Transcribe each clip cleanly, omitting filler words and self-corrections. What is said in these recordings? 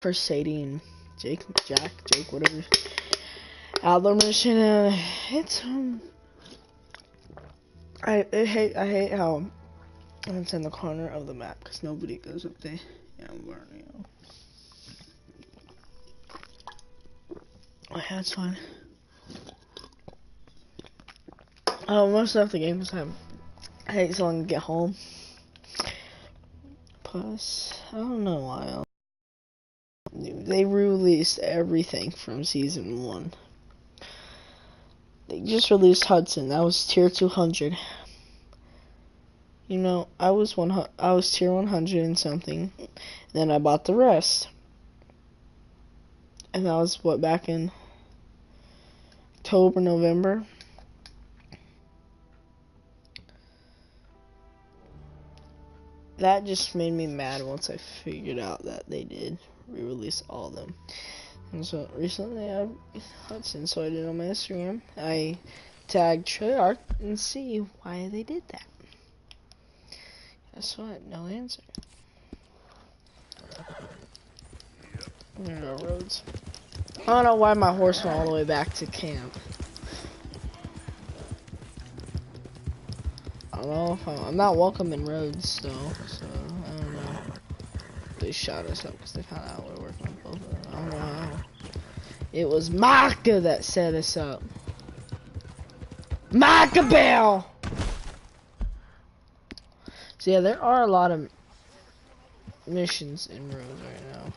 for Sadie and Jake, whatever. Outdoor mission. It's I hate how it's in the corner of the map because nobody goes up there. Yeah, I'm burning. Oh, yeah, it's fine. Most of the games I hate so long to get home. Plus, I don't know why. They released everything from season 1. They just released Hudson. That was tier 200. You know, I was tier 100 and something. Then I bought the rest. And that was what, back in October, November. That just made me mad once I figured out that they did re-release all of them. And so recently I have Hudson, so I did on my Instagram. I tagged Treyarch and see why they did that. Guess what? No answer. There are roads. I don't know why my horse went all the way back to camp. I don't know if I'm not welcome in roads though, so I don't know. They shot us up because they found out we were working on both of them. I don't know how. It was Micah that set us up. Micah Bell! So yeah, there are a lot of missions in roads right now.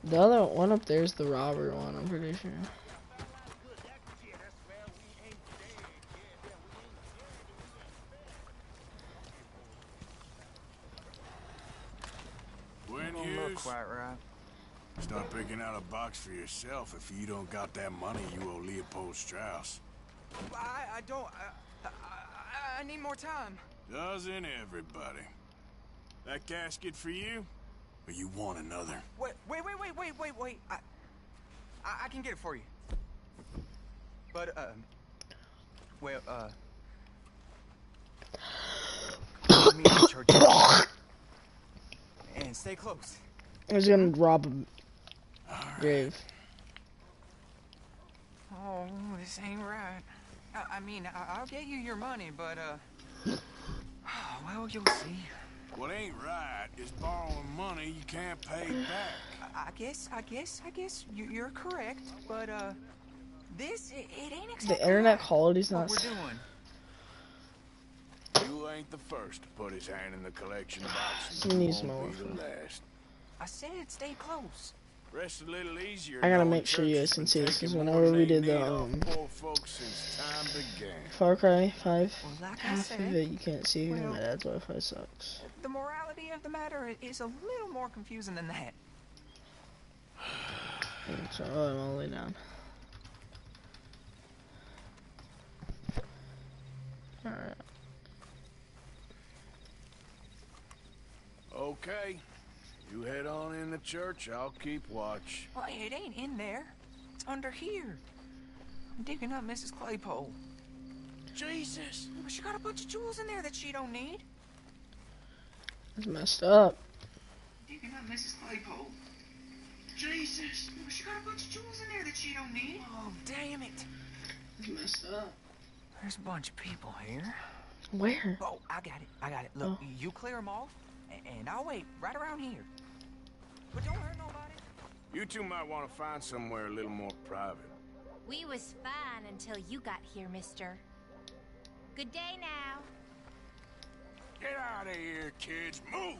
The other one up there is the robber one, I'm pretty sure. Don't look quite right. Start picking out a box for yourself. If you don't got that money, you owe Leopold Strauss. I don't. I need more time. Doesn't everybody? That casket for you? Or you want another? Wait. I can get it for you. But, meet at church. And stay close. I was gonna rob a grave. Oh, this ain't right. I mean, I'll get you your money, but, well, you'll see. What ain't right is borrowing money you can't pay back. I guess you're correct, but, this, it ain't exactly The internet right. quality's not. What we're doing. You ain't the first to put his hand in the collection box. He needs You more. won't be the last. I said stay close. Rest a little easier. I gotta make sure you guys can see this because whenever we did the poor folks since time began. Far Cry 5, Well, like I half said, of it you can't see because well, my dad's Wi-Fi sucks. The morality of the matter is a little more confusing than that. So I'm all the way down. Alright. Okay. You head on in the church, I'll keep watch. Well, it ain't in there. It's under here. I'm digging up Mrs. Claypole. Jesus! But she got a bunch of jewels in there that she don't need. That's messed up. Digging up Mrs. Claypole. Jesus! But she got a bunch of jewels in there that she don't need. Oh, damn it. That's messed up. There's a bunch of people here. Where? Oh, I got it. Look, you clear them off, and I'll wait right around here. But don't hurt nobody. You two might want to find somewhere a little more private. We was fine until you got here, mister. Good day now. Get out of here, kids. Move!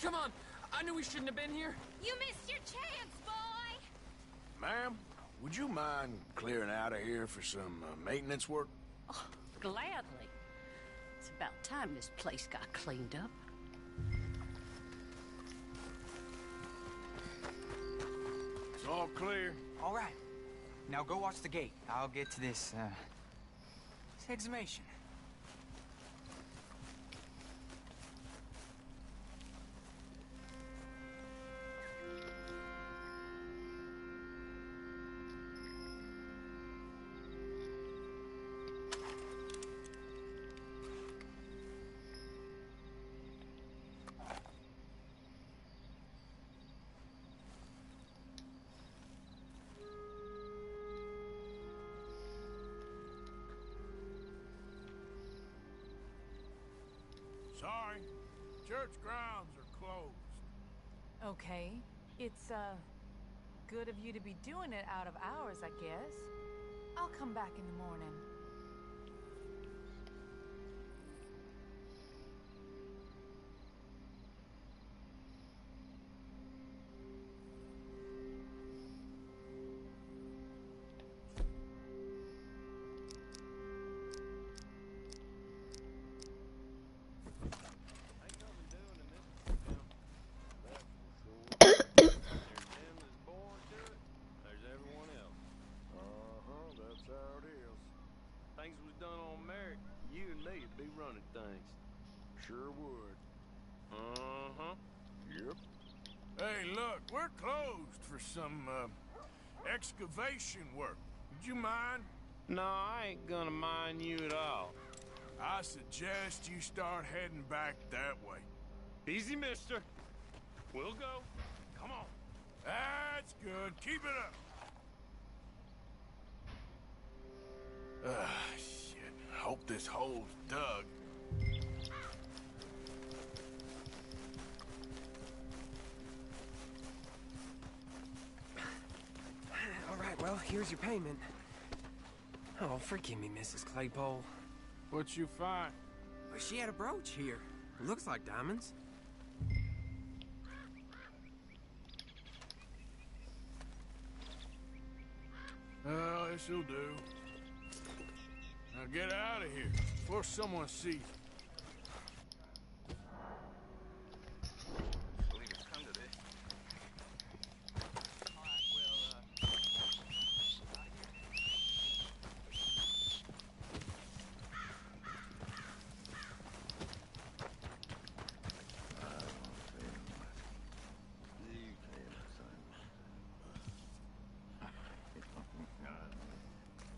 Come on. I knew we shouldn't have been here. You missed your chance, boy! Ma'am, would you mind clearing out of here for some maintenance work? Oh, gladly. It's about time this place got cleaned up. It's all clear. All right. Now go watch the gate. I'll get to this exhumation. Church grounds are closed. Okay. It's, good of you to be doing it out of hours, I guess. I'll come back in the morning. Sure would. Uh-huh. Yep. Hey, look, we're closed for some, excavation work. Would you mind? No, I ain't gonna mind you at all. I suggest you start heading back that way. Easy, mister. We'll go. Come on. That's good. Keep it up. Shit. Hope this hole's dug. Well, here's your payment. Oh, forgive me, Mrs. Claypole. What you find? Well, she had a brooch here. It looks like diamonds. Well, this'll do. Now get out of here before someone sees you.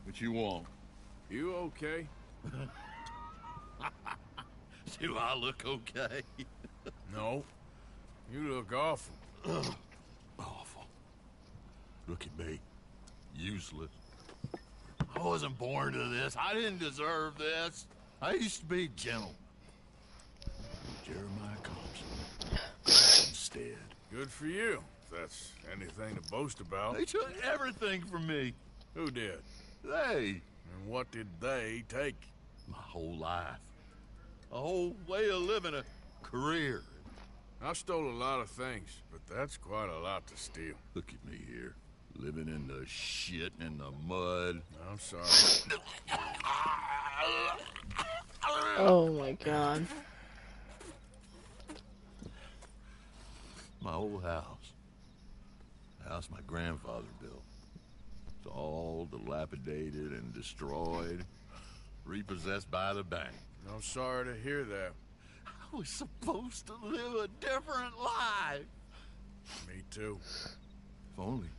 What you want? You okay? Do I look okay? No. You look awful. Awful. Look at me. Useless. I wasn't born to this. I didn't deserve this. I used to be gentle. Jeremiah Thompson. Instead. Good for you, if that's anything to boast about. They took everything from me. Who did? They. And what did they take? My whole life. A whole way of living, a career. I stole a lot of things, but that's quite a lot to steal. Look at me here, living in the shit and the mud. I'm sorry. Oh my god. My old house. The house my grandfather built. It's all dilapidated and destroyed. Repossessed by the bank. I'm sorry to hear that. I was supposed to live a different life. Me too. If only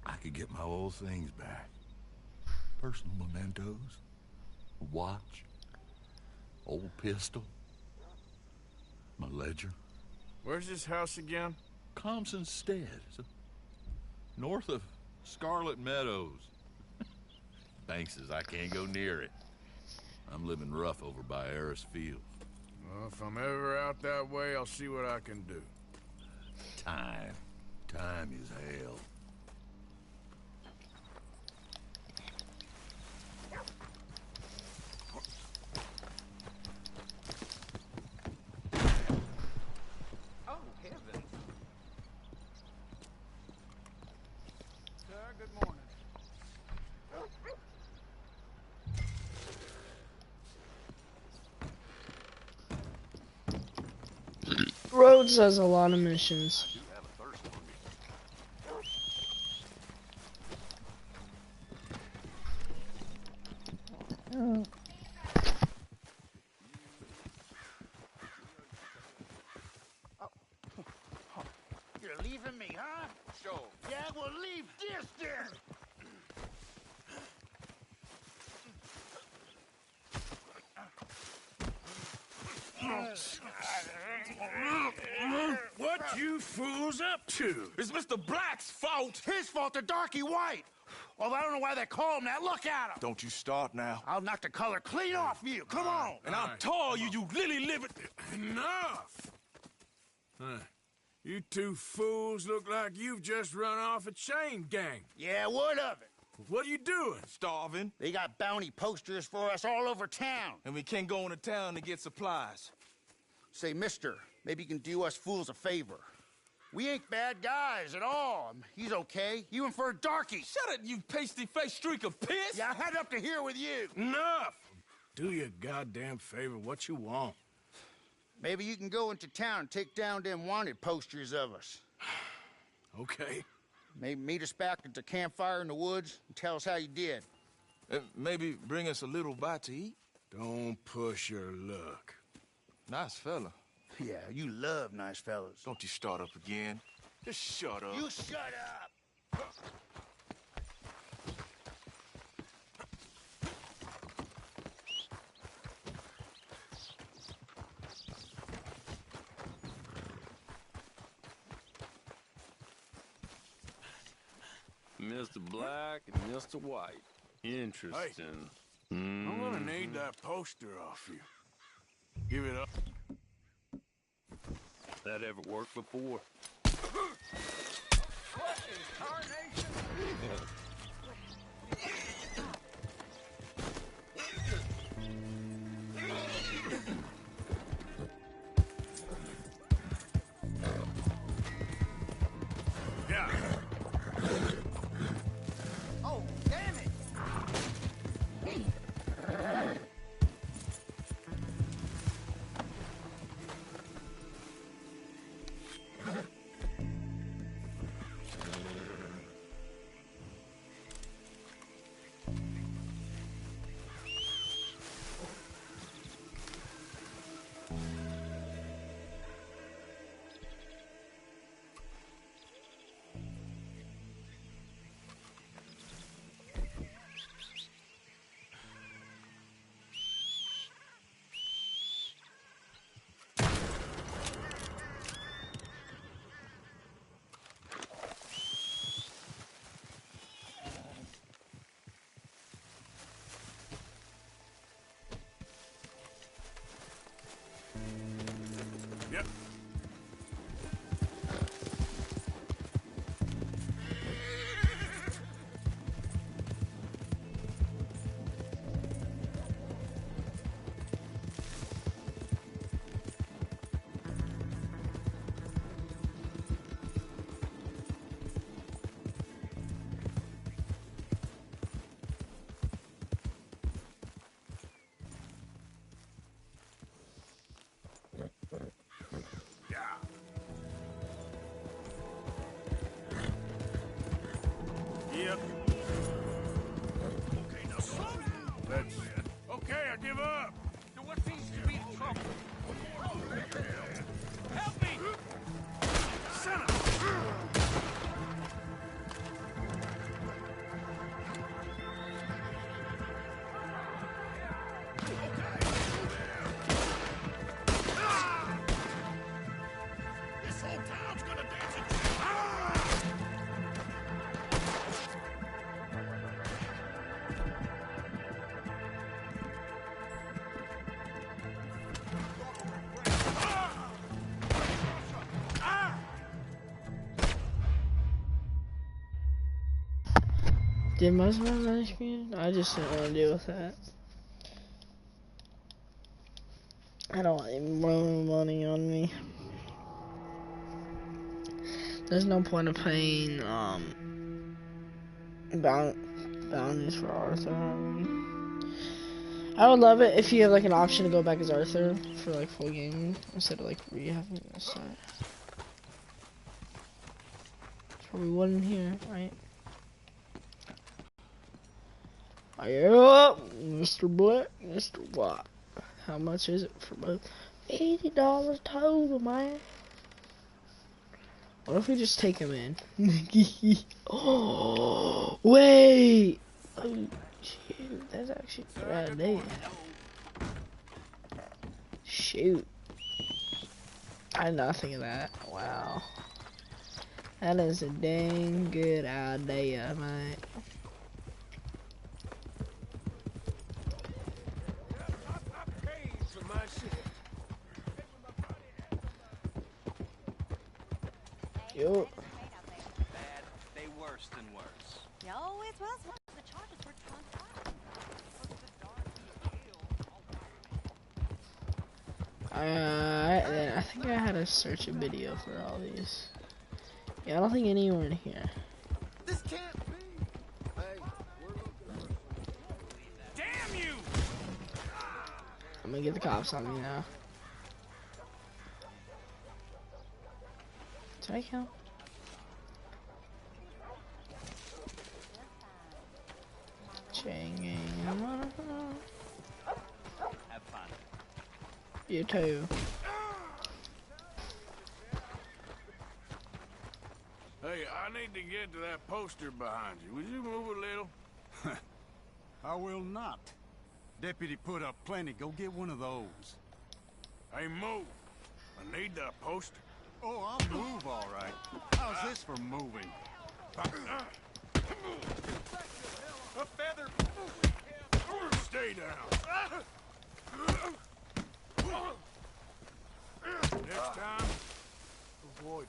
I could get my old things back. Personal mementos. A watch. Old pistol. My ledger. Where's this house again? Thompson Stead. North of Scarlet Meadows. Bank says I can't go near it. I'm living rough over by Harris Field. Well, if I'm ever out that way, I'll see what I can do. Time. Time is hell. Oh, heavens. Sir, good morning. Rhodes has a lot of missions. You're leaving me, huh? Sure. Yeah, well, leave this there. What you fools up to? It's Mr. Black's fault. His fault, the darky white. Well, I don't know why they call him that. Look at him. Don't you start now. I'll knock the color clean off you. Come on. And I'll tar you, you lily-livered... Enough! Huh. You two fools look like you've just run off a chain gang. Yeah, what of it? What are you doing? Starving. They got bounty posters for us all over town. And we can't go into town to get supplies. Say, mister, maybe you can do us fools a favor. We ain't bad guys at all. He's okay. You in for a darky. Shut it, you pasty-faced streak of piss! Yeah, I had up to here with you. Enough! Do you a goddamn favor what you want. Maybe you can go into town and take down them wanted posters of us. Okay. Maybe meet us back at the campfire in the woods and tell us how you did. Maybe bring us a little bite to eat? Don't push your luck. Nice fella. Yeah, you love nice fellas. Don't you start up again. Just shut up. You shut up! Mr. Black and Mr. White. Interesting. I'm gonna need that poster off you. Give it up. That ever worked before? What incarnation? Yeah. Oh, damn it! Yep. Yep. Okay, now slow down. That's it. Okay, I give up. Then what seems to be the trouble? Help me! Son of This whole town's gonna dance at you. Did most of my money screen? I just didn't want to deal with that. I don't want any more money on me. There's no point of paying bounties for Arthur. I would love it if you have like an option to go back as Arthur for like full game instead of like re-having to start. There's probably one in here, right? Yep, Mr. Black, Mr. White. How much is it for both? $80 total, man. What if we just take him in? Oh, wait! Oh, shoot, that's actually a bad idea. Shoot. I did not think of that. Wow. That is a dang good idea, mate. Yo. Bad, they worse than worse. You always was one. The charges were trumped up. Alright, then I think I had to search a video for all these. Yeah, I don't think any were in here. This can't be. Hey, we're looking. Damn you! I'm gonna get the cops on me now. Did I count? Changing. Have fun. You too. Hey, I need to get to that poster behind you. Would you move a little? I will not. Deputy put up plenty. Go get one of those. Hey, move. I need that poster. Oh, I'll move all right. How's this for moving? A feather. Stay down. Next time, avoid me.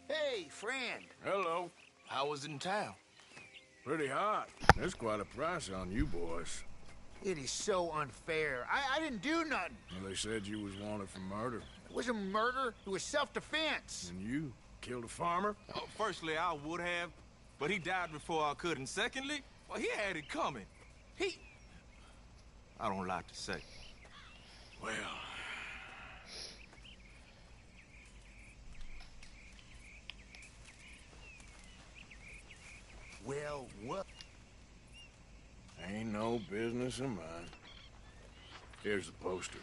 Hey, friend. Hello. How was it in town? Pretty hot. There's quite a price on you boys. It is so unfair. I didn't do nothing. Well, they said you was wanted for murder. It wasn't murder. It was self-defense. And you killed a farmer? Oh, firstly, I would have, but he died before I could. And secondly, well, he had it coming. I don't like to say. Well... Well, what? Ain't no business of mine. Here's the posters.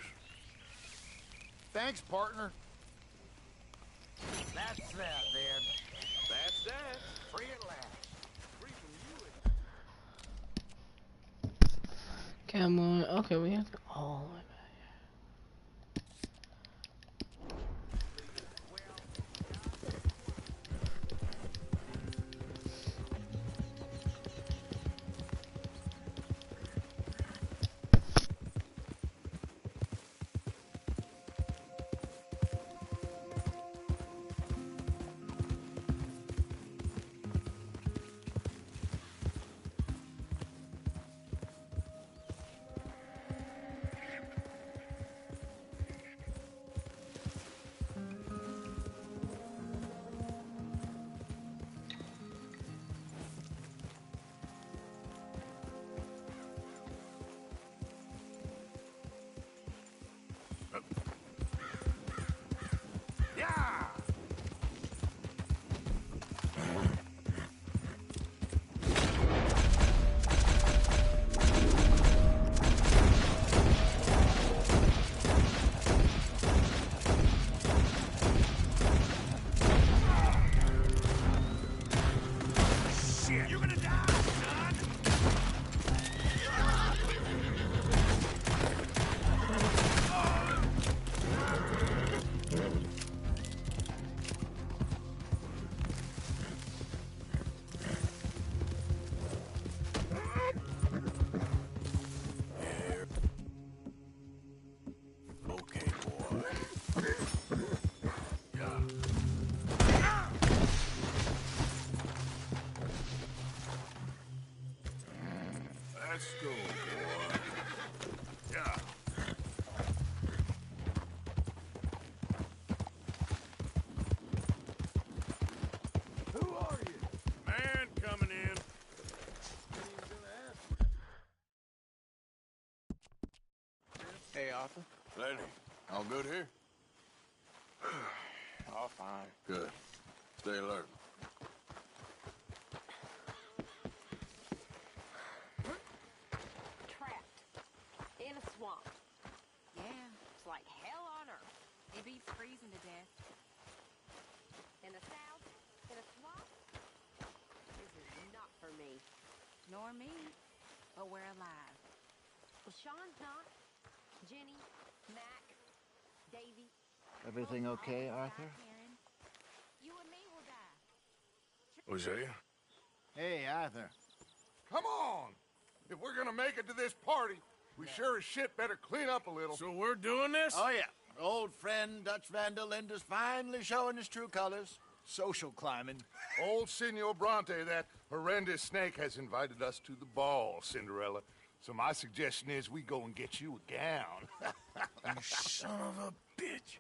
Thanks, partner. That's that, then. That's that. Free at last. Free from you. Come on. Okay, we have to all the way back. Hey, Arthur. Lenny, all good here? All fine. Good. Stay alert. Trapped. In a swamp. Yeah, it's like hell on earth. It beats freezing to death. In the south, in a swamp? This is not for me. Nor me. But we're alive. Well, Sean's not. Jenny, Mac, Davy. Everything okay, Arthur? You and me will die. Hosea? Hey, Arthur. Come on! If we're gonna make it to this party, we sure as shit better clean up a little. So we're doing this? Oh, yeah. Old friend Dutch Van der Linde's finally showing his true colors. Social climbing. Old Senor Bronte, that horrendous snake, has invited us to the ball, Cinderella. So my suggestion is we go and get you a gown. You son of a bitch.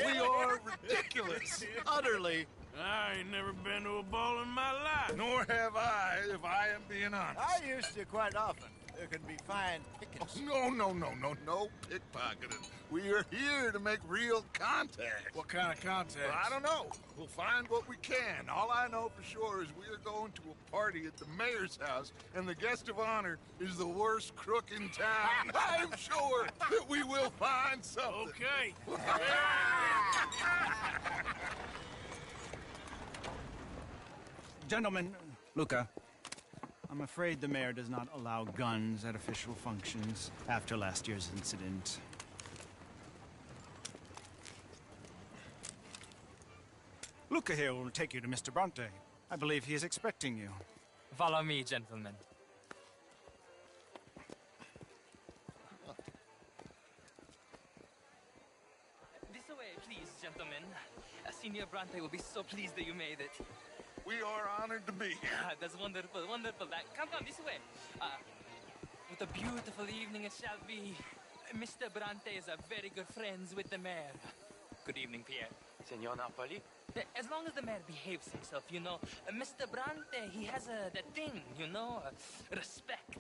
We are ridiculous. Utterly. I ain't never been to a ball in my life. Nor have I, if I am being honest. I used to quite often. There can be fine pickings. Oh, no pickpocketing. We are here to make real contact. What kind of contact? Well, I don't know. We'll find what we can. All I know for sure is we are going to a party at the mayor's house, and the guest of honor is the worst crook in town. I'm sure that we will find something. Okay. Gentlemen, Luca, I'm afraid the mayor does not allow guns at official functions after last year's incident. Luca here will take you to Mr. Bronte. I believe he is expecting you. Follow me, gentlemen. This way, please, gentlemen. Senior Bronte will be so pleased that you made it. We are honored to be here. That's wonderful, wonderful. Come this way. What a beautiful evening it shall be. Mr. Bronte is a very good friends with the mayor. Good evening, Pierre. Senor Napoli? As long as the mayor behaves himself, you know. Mr. Bronte, he has that thing, you know, respect.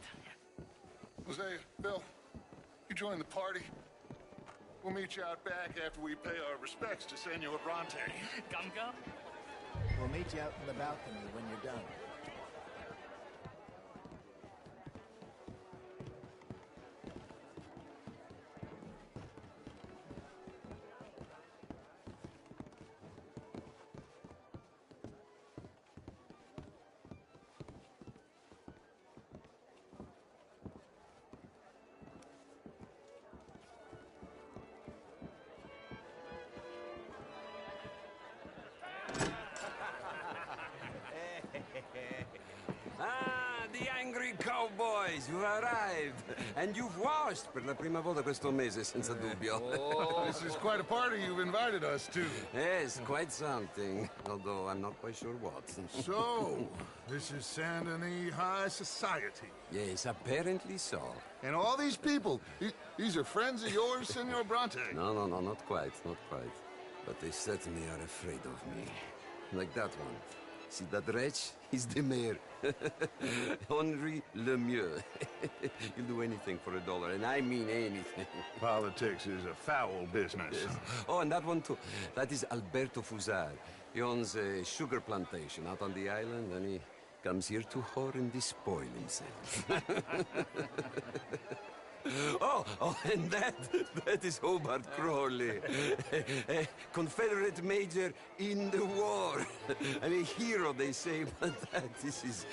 Jose, Bill, you join the party. We'll meet you out back after we pay our respects to Senor Bronte. Come. We'll meet you out in the balcony when you're done. The angry cowboys, you arrived. And you've washed per la prima volta questo mese, senza dubbio. This is quite a party you've invited us to. Yes, quite something. Although I'm not quite sure what. So, this is Saint Denis High Society. Yes, apparently so. And all these people, these are friends of yours, Senor Bronte? No, not quite, not quite. But they certainly are afraid of me. Like that one. See that wretch? He's the mayor. Henri Lemieux. He'll do anything for $1, and I mean anything. Politics is a foul business. Yes. Oh, and that one too. That is Alberto Fusar. He owns a sugar plantation out on the island, and he comes here to whore and despoil himself. Oh, and that is Hobart Crawley, a Confederate major in the war. I mean, hero, they say, but that is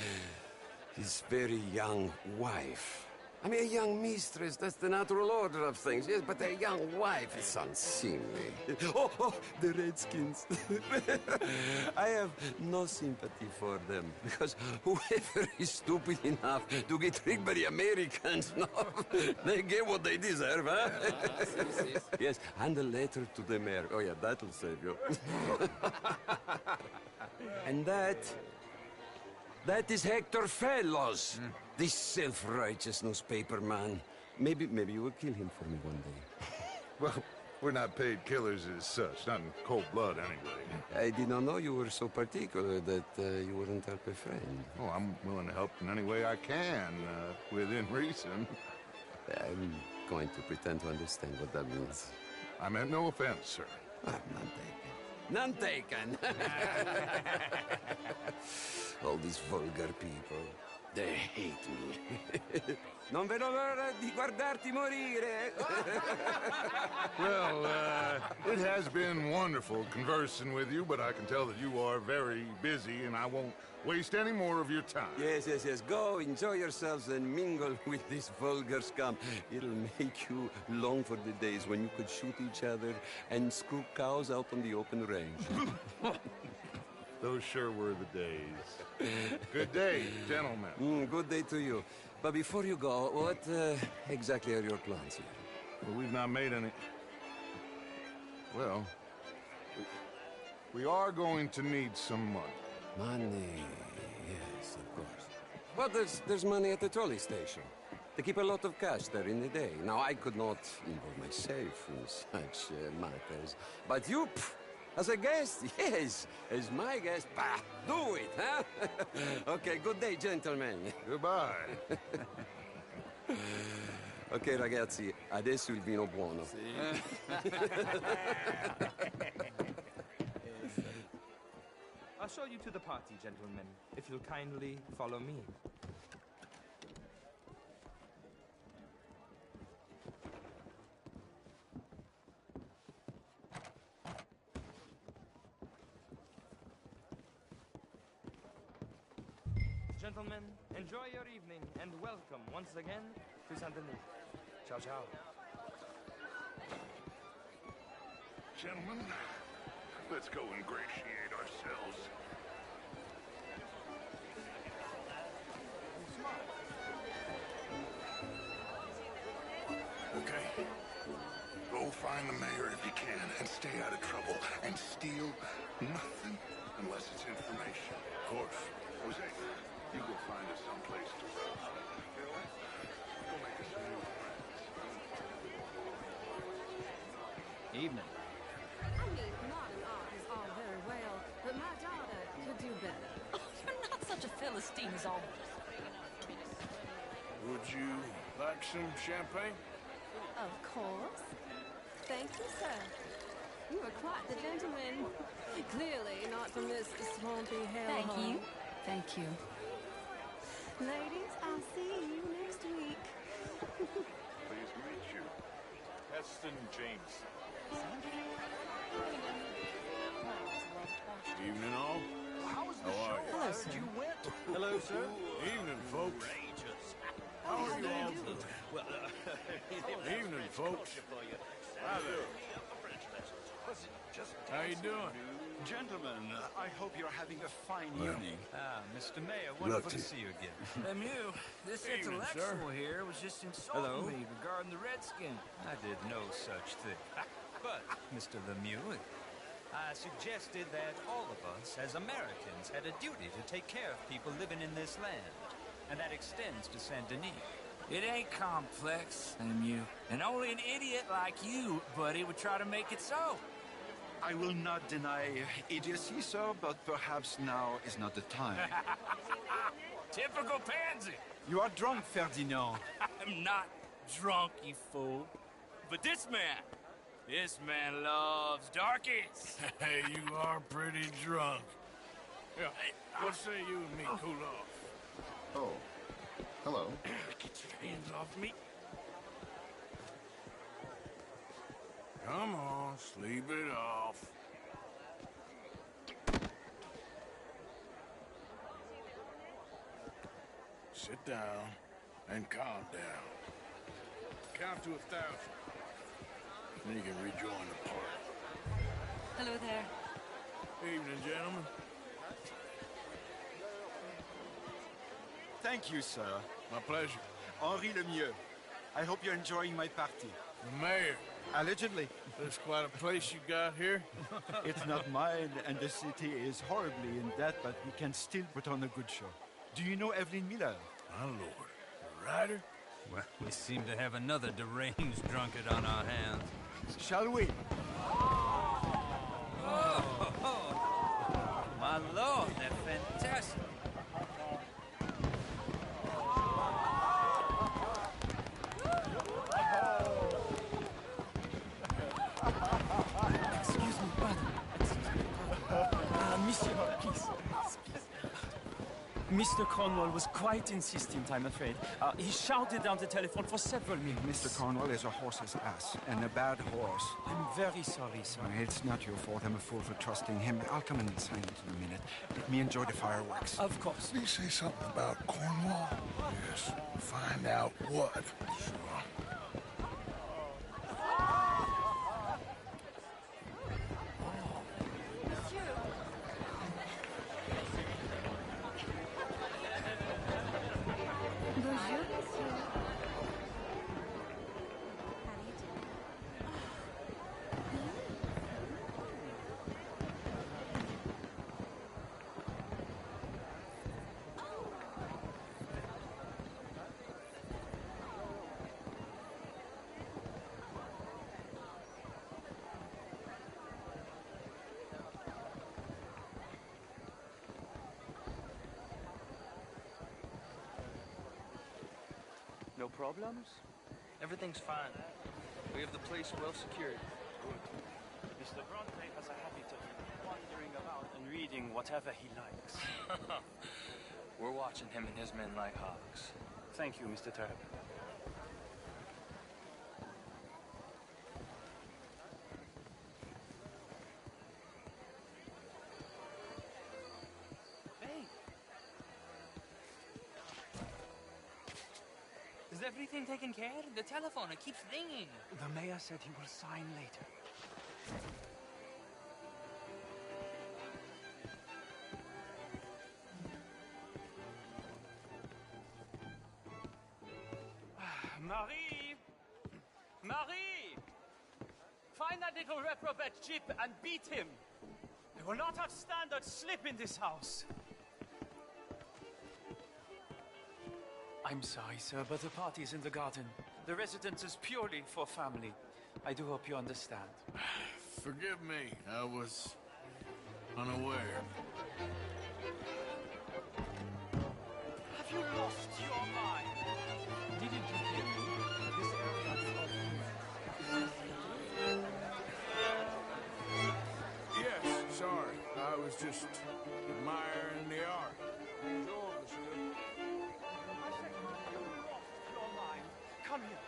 his very young wife. I mean, a young mistress, that's the natural order of things, yes, but a young wife is unseemly. Oh, the Redskins. I have no sympathy for them, because whoever is stupid enough to get tricked by the Americans, no, they get what they deserve, huh? Yes, and a letter to the mayor. Oh, yeah, that'll save you. And that That is Hector Fellows, this self-righteous newspaper man. Maybe you will kill him for me one day. Well, we're not paid killers as such, not in cold blood anyway. I did not know you were so particular that you wouldn't help a friend. Oh, I'm willing to help in any way I can, within reason. I'm going to pretend to understand what that means. I meant no offense, sir. None taken. All these vulgar people, they hate me. Non vedo l'ora di guardarti morire. Well, it has been wonderful conversing with you, but I can tell that you are very busy, and I won't waste any more of your time. Yes. Go, enjoy yourselves, and mingle with this vulgar scum. It'll make you long for the days when you could shoot each other and screw cows out on the open range. Those sure were the days. Good day, gentlemen. Good day to you. But before you go, what exactly are your plans here? Well, we've not made any... Well, we are going to need some money. Money, yes, of course. But there's money at the trolley station. They keep a lot of cash there in the day. Now, I could not involve myself in such matters. But you, as a guest, yes, as my guest, bah, do it, huh? Okay, good day, gentlemen. Goodbye. Ok, ragazzi, adesso il vino buono. I'll show you to the party, gentlemen, if you'll kindly follow me. Gentlemen, enjoy your evening and welcome once again to Saint Denis. Ciao, ciao. Gentlemen, let's go ingratiate ourselves. Okay. Go find the mayor if you can and stay out of trouble and steal nothing unless it's information. Of course. Jose, you go find us someplace to rest. Go make us some new friends. Evening. I mean, modern art is all very well, but my daughter could do better. Oh, you're not such a Philistine as always. Would you like some champagne? Of course. Thank you, sir. You are quite the gentleman. Clearly not from this swampy hellhole. Thank you. Thank you. Ladies, I'll see you next week. Pleased to meet you. Heston James. Evening, all. How was the show? Hello, sir. You went? Hello, sir. Evening, folks. How are you all doing? Well, Evening, folks. Hi there. How you doing? Gentlemen, I hope you're having a fine evening. Mr. Mayor, wonderful to see you again. Lemieux, this Evening, intellectual sir. here was just insulting Hello? me regarding the Redskin. I did no such thing. But, Mr. Lemieux, I suggested that all of us, as Americans, had a duty to take care of people living in this land. And that extends to Saint Denis. It ain't complex, Lemieux. And only an idiot like you, buddy, would try to make it so. I will not deny idiocy, sir, but perhaps now is not the time. Typical pansy. You are drunk, Ferdinand. I'm not drunk, you fool. But this man loves darkies. Hey, you are pretty drunk. Yeah, what say you and me cool off? Oh, hello. Get your hands off me. Come on, sleep it off. Sit down and calm down. Count to 1,000. Then you can rejoin the party. Hello there. Evening, gentlemen. Thank you, sir. My pleasure. Henri Lemieux. I hope you're enjoying my party. The mayor. Allegedly. There's quite a place you got here. It's not mine, and the city is horribly in debt, but we can still put on a good show. Do you know Evelyn Miller? My lord. A rider? Well, we seem to have another deranged drunkard on our hands. Shall we? Oh, my lord, they're fantastic. Excuse me, brother. Monsieur, please. Mr. Cornwall was quite insistent, I'm afraid. He shouted down the telephone for several minutes. Mr. Cornwall is a horse's ass, and a bad horse. I'm very sorry, sir. It's not your fault. I'm a fool for trusting him. I'll come in silent in a minute. Let me enjoy the fireworks. Of course. Did he say something about Cornwall? Yes. Find out what. Sure. No problems? Everything's fine. We have the place well secured. Mr. Bronte has a habit of wandering about and reading whatever he likes. We're watching him and his men like hawks. Thank you, Mr. Turb. Is everything taken care of? The telephone, it keeps ringing. The mayor said he will sign later. Marie! Marie! Find that little reprobate Chip and beat him. I will not have standard slip in this house. I'm sorry, sir, but the party's in the garden. The residence is purely for family. I do hope you understand. Forgive me. I was unaware. Have you lost your mind? Didn't you hear me? This area is Yes, sorry. I was just admiring the art. Bonjour, monsieur. Come here.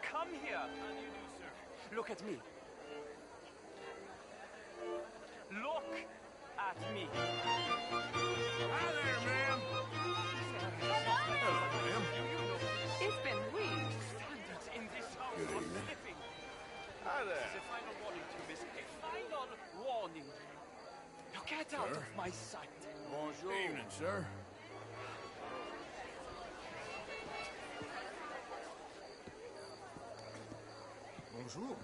Come here. How do you do, sir? Look at me. Look at me. Hi there, ma'am. Hello, ma'am. It's been weeks. Standards in this house Good are evening. slipping. Hi there. This is a final warning to you, miss. A final warning. Now get out of my sight. Bonjour. Evening, sir. Bonjour.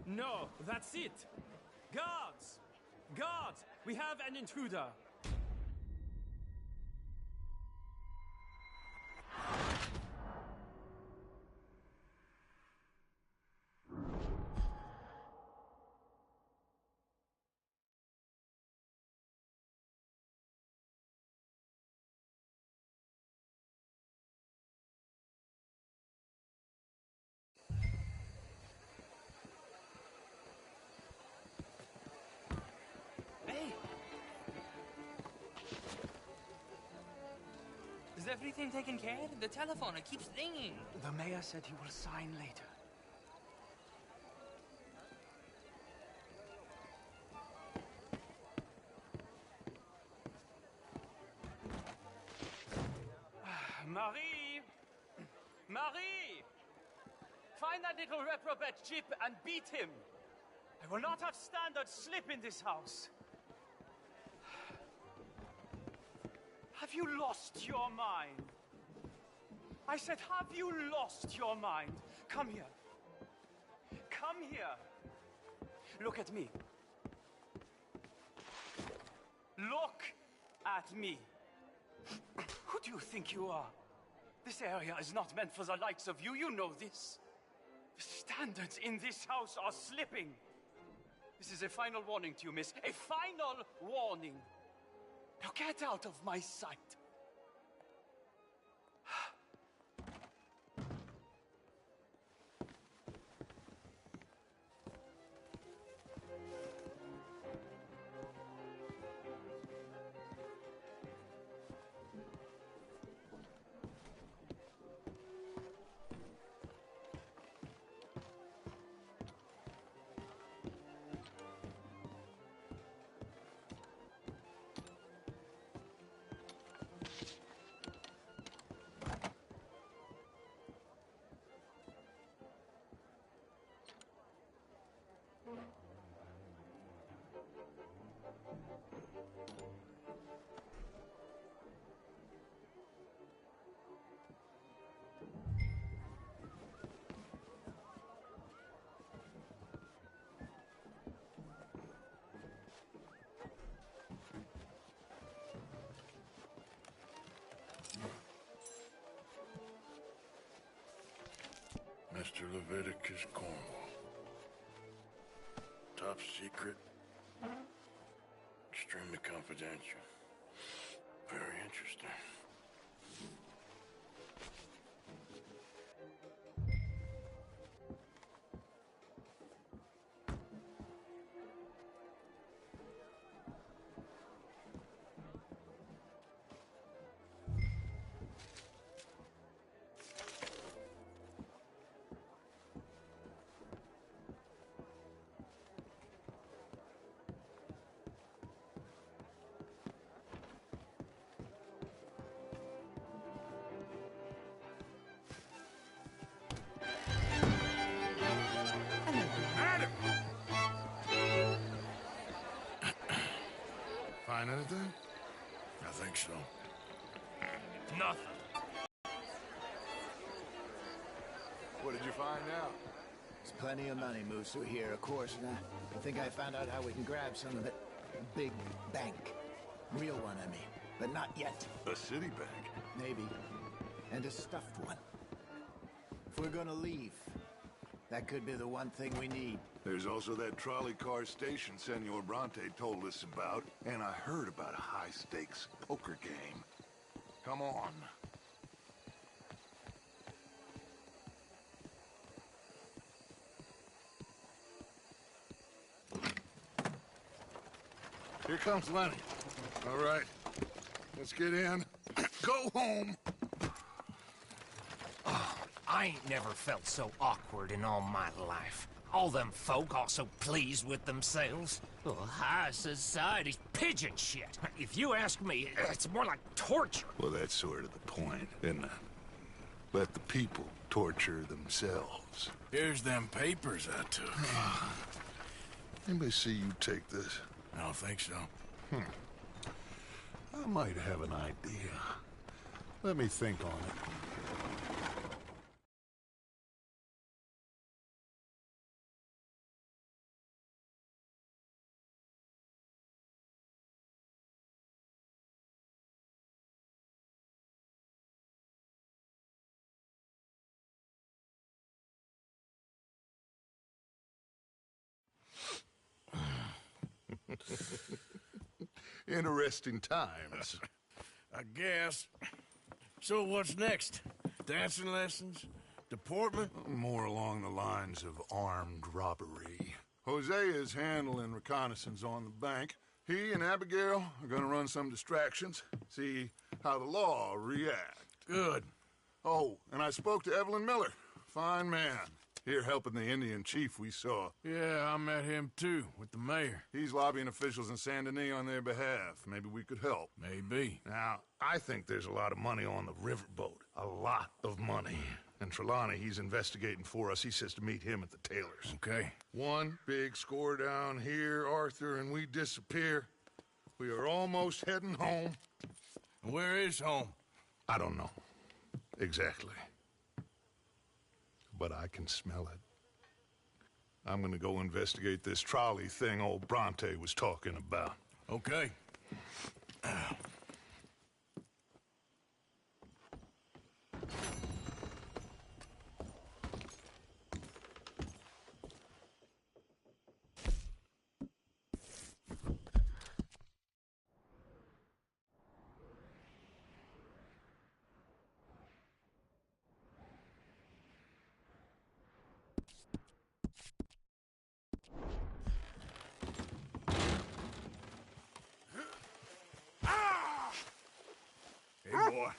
No, that's it. Guards! Guards! We have an intruder. Is everything taken care of? The telephone, it keeps ringing. The mayor said he will sign later. Marie! Find that little reprobate Chip and beat him. I will not have standard slip in this house. Have you lost your mind? I said, have you lost your mind? Come here. Come here. Look at me. Look at me. Who do you think you are? This area is not meant for the likes of you. You know this. The standards in this house are slipping. This is a final warning to you, miss. A final warning. Now get out of my sight. Mr. Leviticus Cornwall. Top secret. Extremely confidential. Very interesting. Find anything? I think so. Nothing. What did you find out? There's plenty of money moves through here, of course, and I think I found out how we can grab some of it. A big bank. Real one, I mean. But not yet. A city bank? Maybe. And a stuffed one. If we're gonna leave, that could be the one thing we need. There's also that trolley car station Senor Bronte told us about, and I heard about a high-stakes poker game. Come on. Here comes Lenny. All right, let's get in. Go home. Oh, I ain't never felt so awkward in all my life. All them folk all so pleased with themselves. Oh, high society's pigeon shit. If you ask me, it's more like torture. Well, that's sort of the point, isn't it? Let the people torture themselves. Here's them papers I took. Anybody see you take this? I don't think so. I might have an idea. Let me think on it. Interesting times. I guess. So what's next? Dancing lessons? Deportment? More along the lines of armed robbery. Hosea is handling reconnaissance on the bank. He and Abigail are gonna run some distractions, see how the law reacts. Good. Oh, and I spoke to Evelyn Miller. Fine man. Here helping the Indian chief we saw. Yeah, I met him too, with the mayor. He's lobbying officials in Saint Denis on their behalf. Maybe we could help. Maybe. Now, I think there's a lot of money on the riverboat. A lot of money. And Trelawney, he's investigating for us. He says to meet him at the Taylor's. Okay. One big score down here, Arthur, and we disappear. We are almost heading home. Where is home? I don't know. Exactly. But I can smell it. I'm gonna go investigate this trolley thing old Bronte was talking about. Okay. Hey, boy.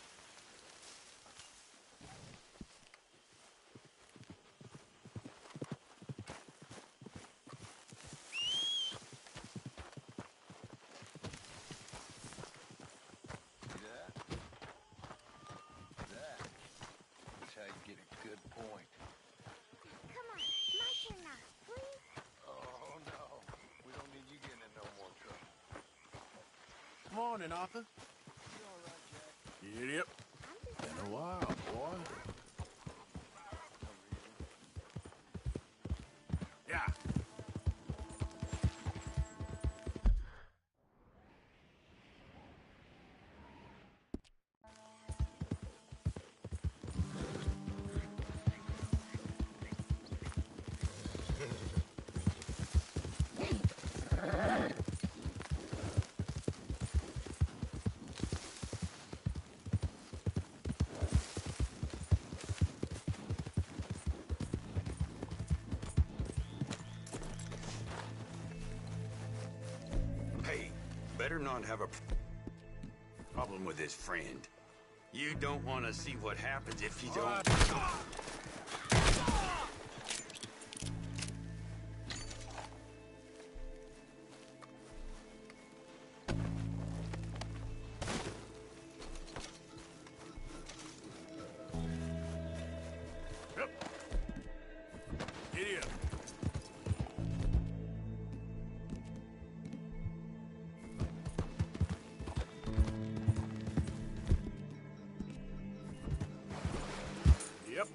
That's how you get a good point. Come on, my turn now, please. Oh, no. We don't need you getting in no more trouble. Morning, Arthur. Yep. Been a while, boy. Yeah. Hey, better not have a problem with his friend. You don't want to see what happens if you don't. Giddy up. Yep.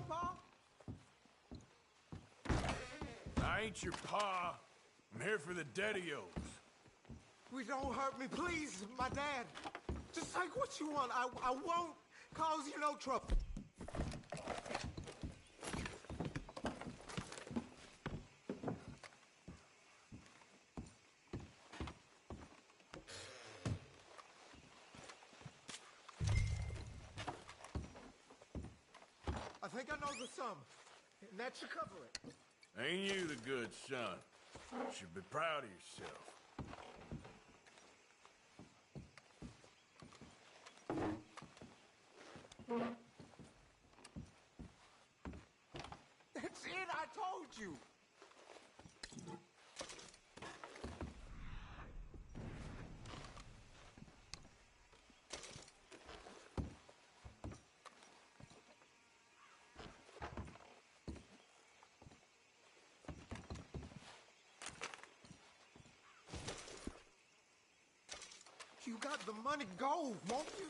Pa? I ain't your pa. I'm here for the daddy-os. We don't hurt me, please, my dad. Just take what you want. I won't cause you no trouble. I think I know the sum, and that should cover it. Ain't you the good son? You should be proud of yourself. That's it, I told you. You got the money, go, won't you?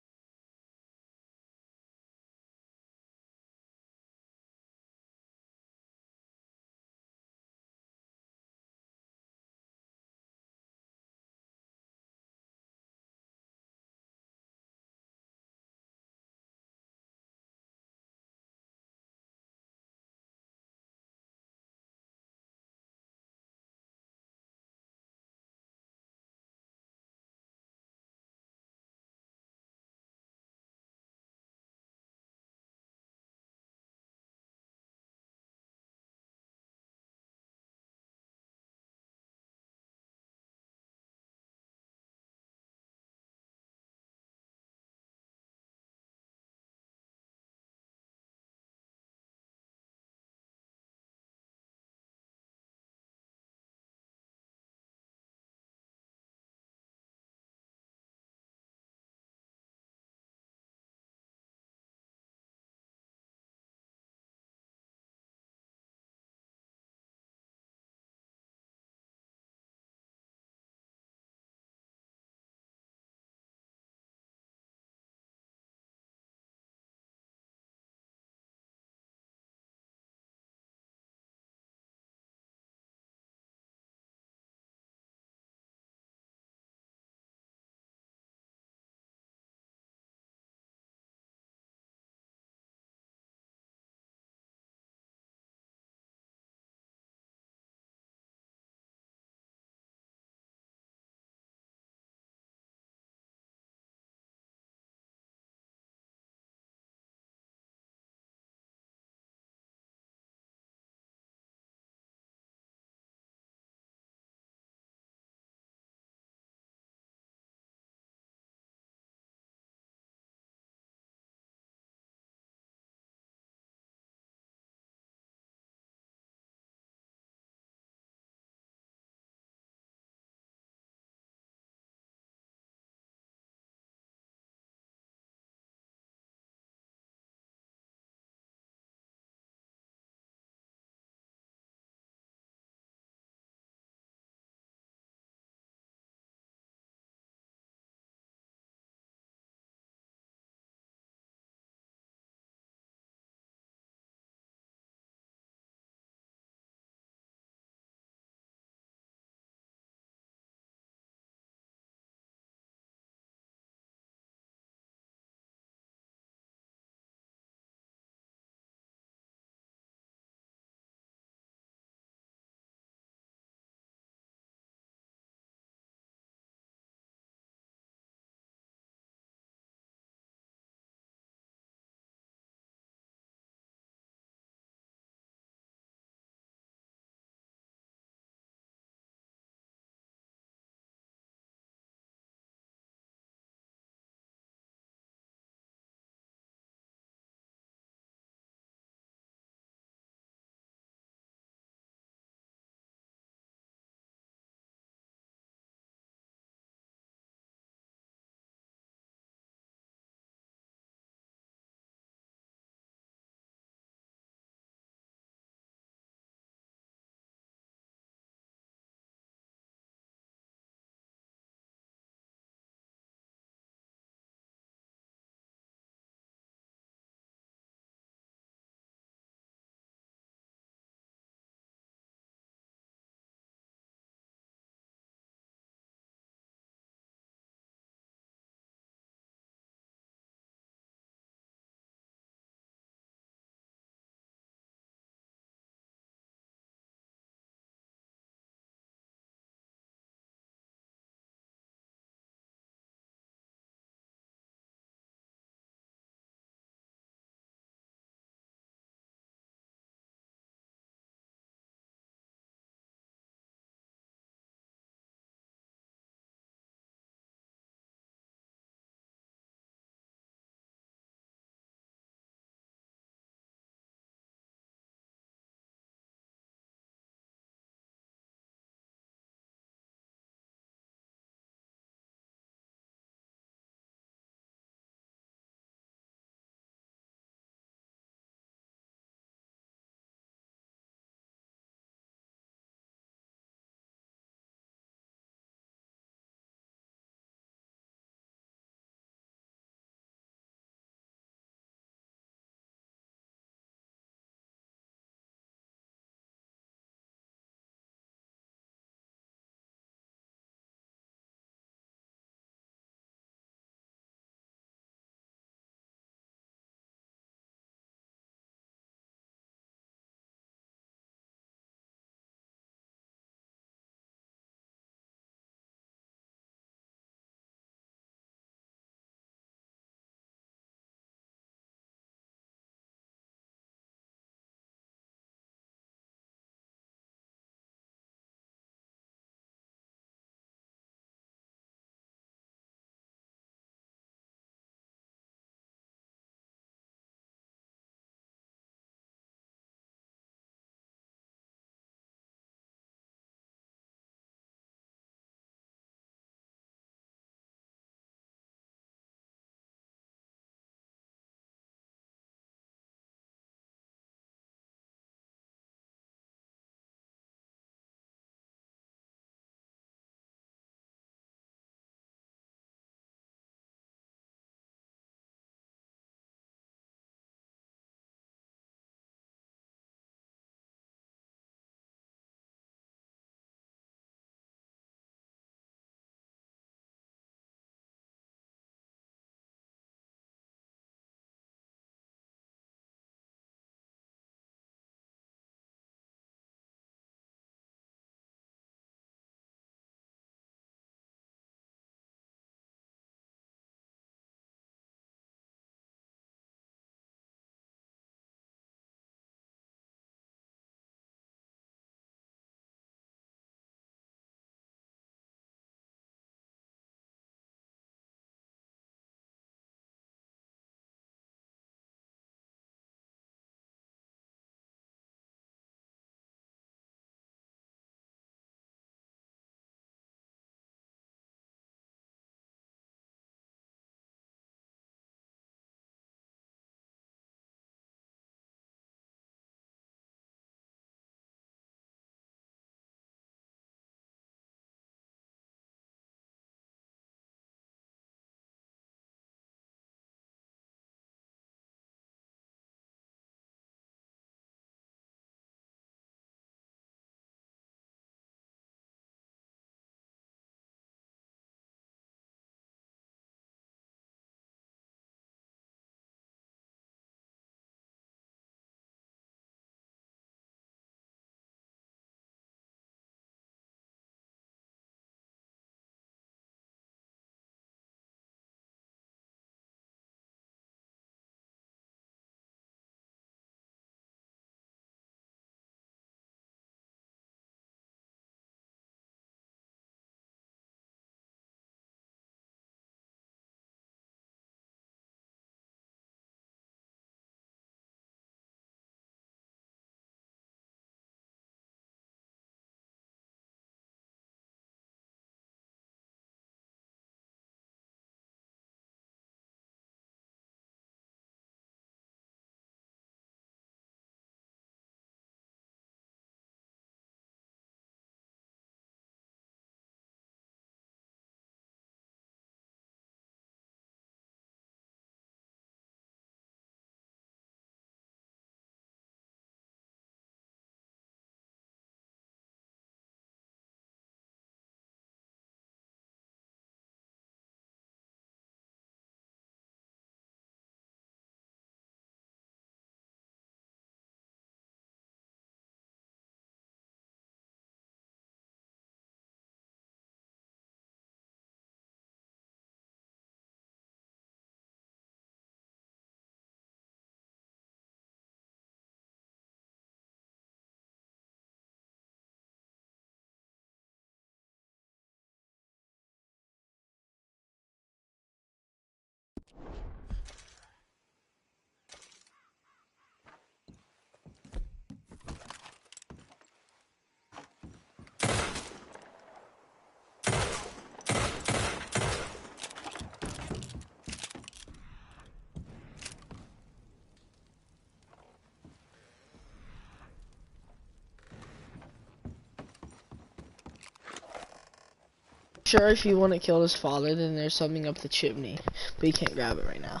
Sure, if you want to kill his father, then there's something up the chimney, but you can't grab it right now.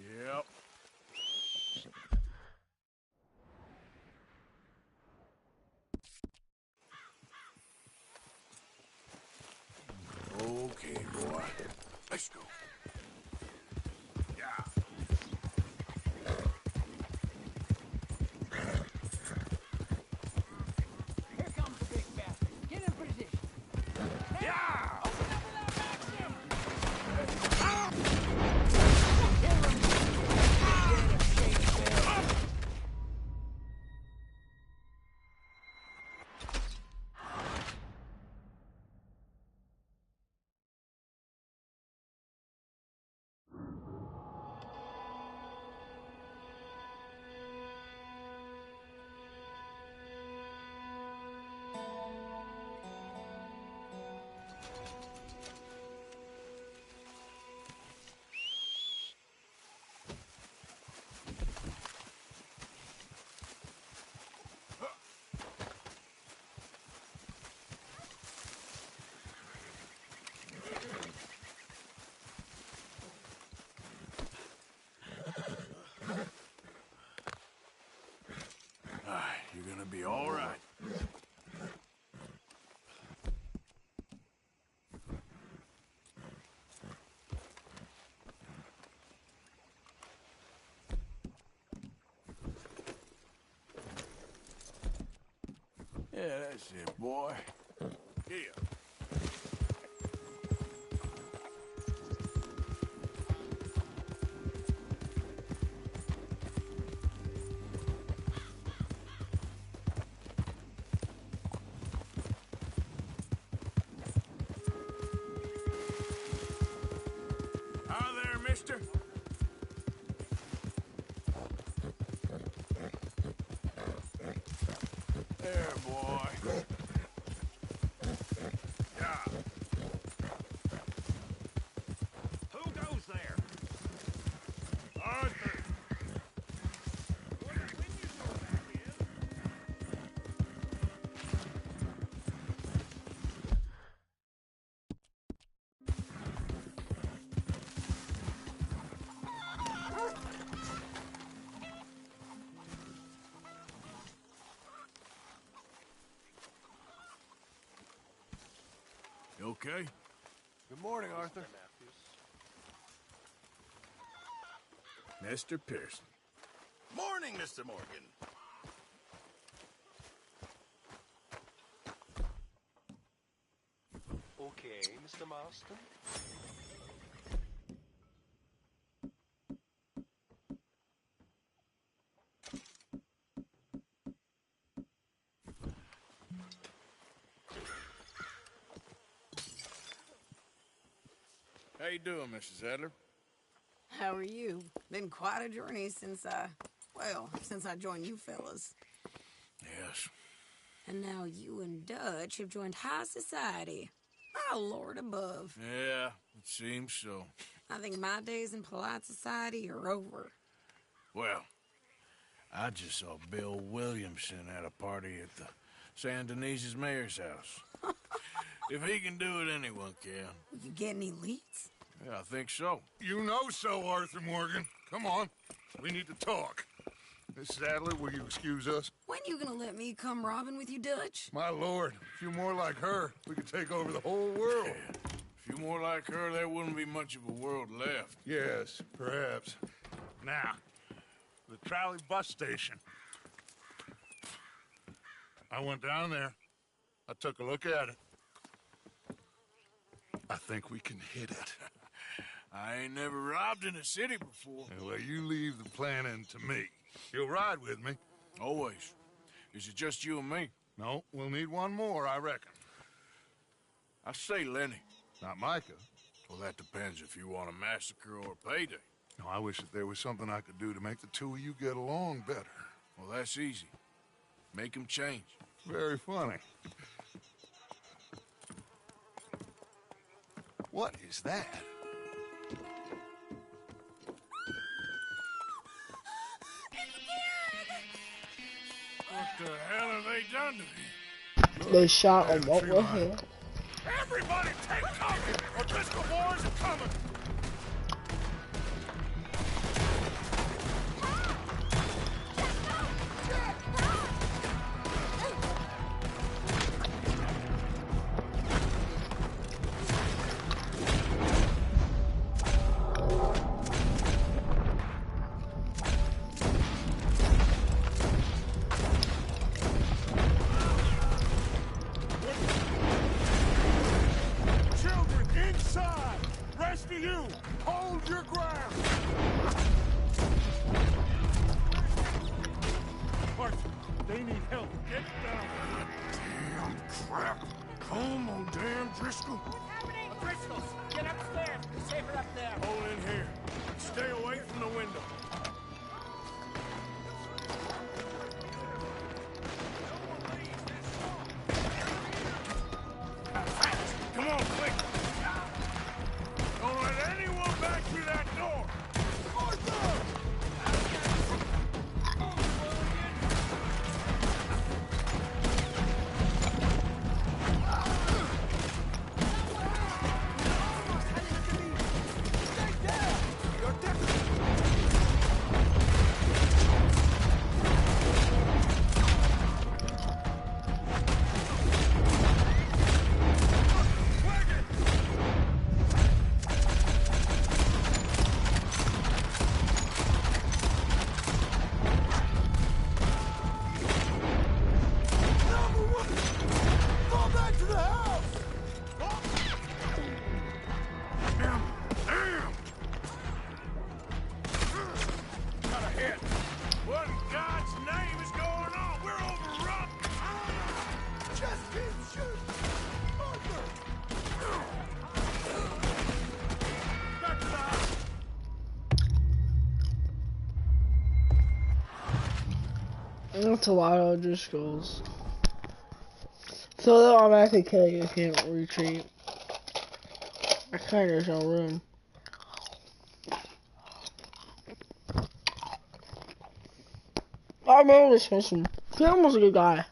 Yep. Okay, boy. Let's go. Yeah. Here comes the big bastard. Get in position. Yeah! Open up without maximum. You're gonna be all right. Yeah, that's it, boy. Here. Hi there, mister. There, boy. Yeah. Who goes there? Arthur. You okay? Good morning, Arthur. Mr. Pearson. Morning, Mr. Morgan. Okay, Mr. Marston. How you doing, Mrs. Adler? How are you? Been quite a journey since I joined you fellas. Yes. And now you and Dutch have joined high society. Oh, Lord above. Yeah, it seems so. I think my days in polite society are over. Well, I just saw Bill Williamson at a party at the San Denise's mayor's house. If he can do it, anyone can. You get any leads? Yeah, I think so. You know so, Arthur Morgan. Come on. We need to talk. Miss Sadler, will you excuse us? When you gonna let me come robbing with you, Dutch? My lord, a few more like her, we could take over the whole world. A few more like her, there wouldn't be much of a world left. Yes, perhaps. Now, the trolley bus station. I went down there. I took a look at it. I think we can hit it. I ain't never robbed in a city before. Well, you leave the planning to me. You'll ride with me? Always. Is it just you and me? No, we'll need one more, I reckon. I say Lenny. Not Micah. Well, that depends if you want a massacre or a payday. No, I wish that there was something I could do to make the two of you get along better. Well, that's easy. Make them change. Very funny. What is that? What the hell have they done to me? They shot him. What the hell? Everybody take cover! O'Driscoll boys are coming! That's a lot of Driscolls. So they'll automatically kill you if you don't retreat. I kinda there's no room. I remember this mission. Kim was a good guy.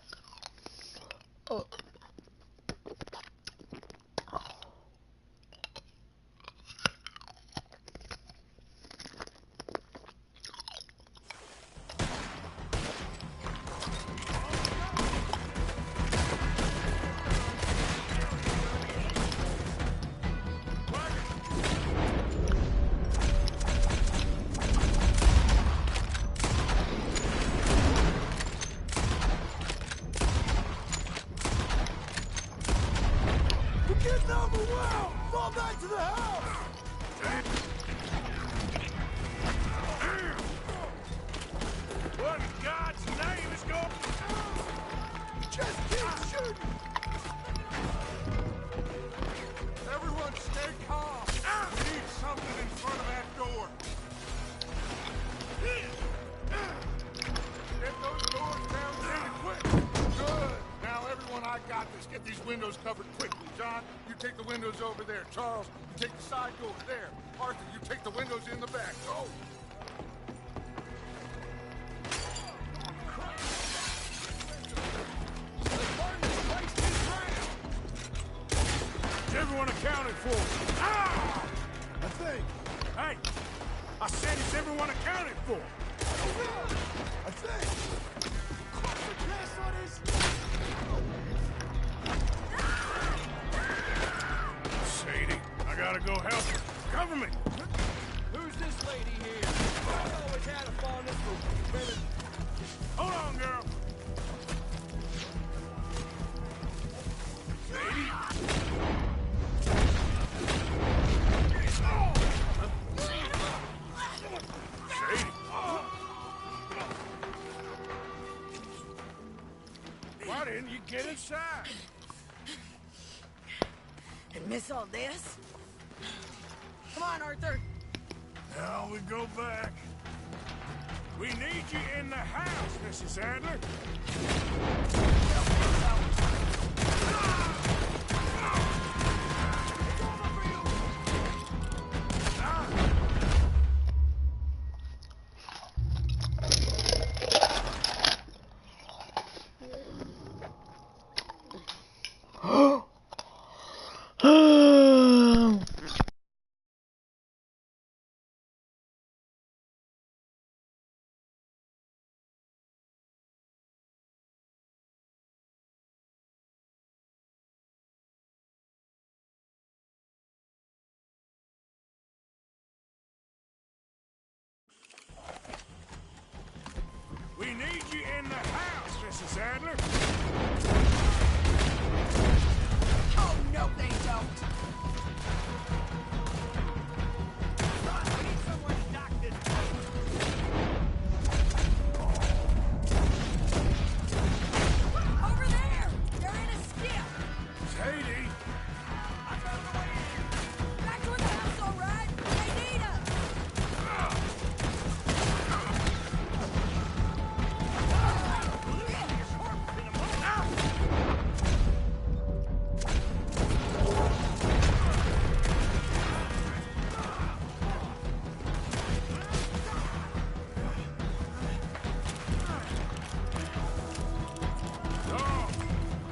Charles, you take the side door there. Arthur, you take the windows in the back. Go! Is everyone accounted for? Ah! I think. Hey! I said, is everyone accounted for? I think. Corporate gas on this. Sadie, I gotta go help her. Cover me! Who's this lady here? I always had a fondness for women. Hold on, girl. Sadie? Sadie? Why didn't you get inside? And miss all this? Come on, Arthur. Now we go back. We need you in the house, Mrs. Adler. We need you in the house, Mrs. Adler. Oh, no, they don't. We need someone to knock this Over there! They're in a skiff! Sadie! Back to the house, all right? They need us!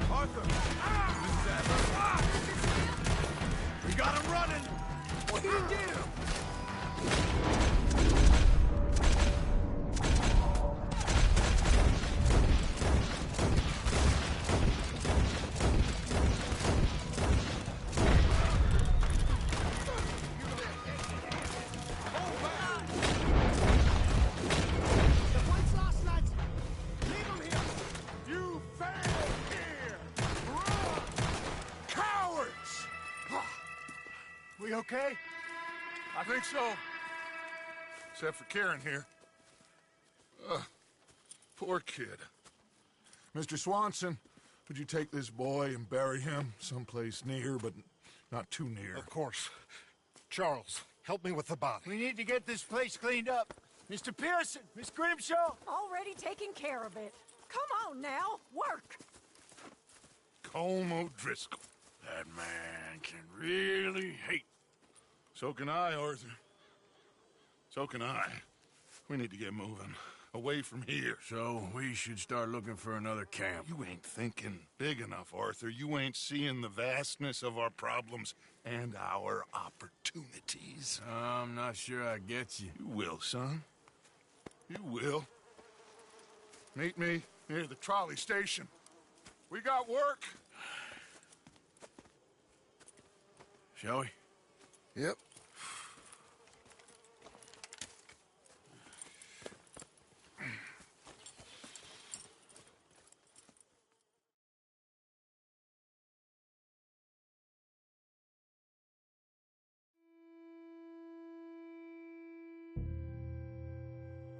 Arthur! Mrs. Adler! We got him running! What do you do? The points last night. Leave him here. You failed here! Run! Cowards! We okay? I think so. Except for Karen here. Poor kid. Mr. Swanson, would you take this boy and bury him someplace near, but not too near? Of course. Charles, help me with the body. We need to get this place cleaned up. Mr. Pearson, Miss Grimshaw. Already taking care of it. Come on now, work. Colm O'Driscoll. That man can really hate. So can I, Arthur. So can I. We need to get moving. Away from here. So we should start looking for another camp. You ain't thinking big enough, Arthur. You ain't seeing the vastness of our problems and our opportunities. I'm not sure I get you. You will, son. You will. Meet me near the trolley station. We got work. Shall we? Yep.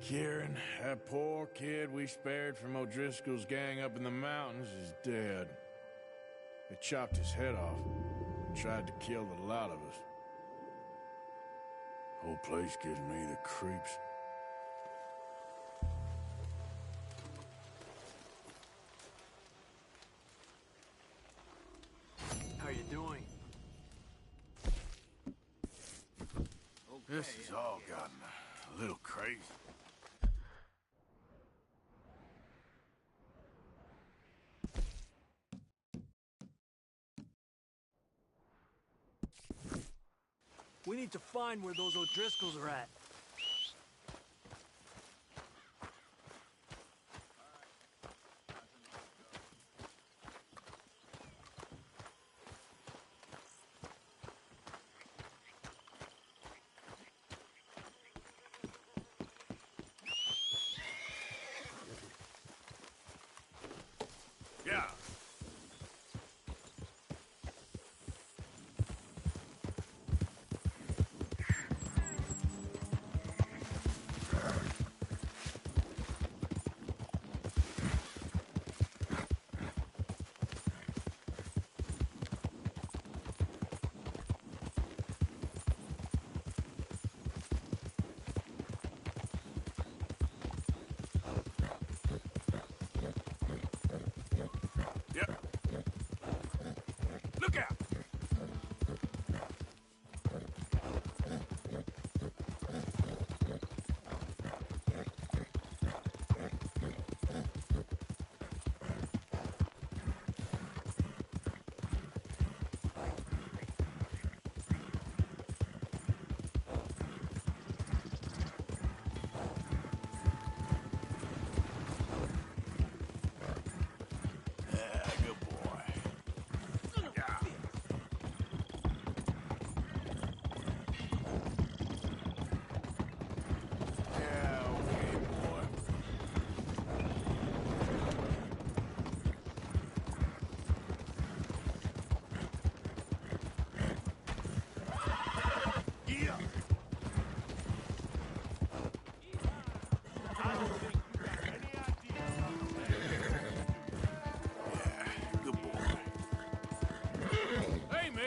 Kieran, that poor kid we spared from O'Driscoll's gang up in the mountains is dead. They chopped his head off and tried to kill the lot of us. Whole place gives me the creeps. How you doing? This has all gotten a little crazy. We need to find where those O'Driscolls are at.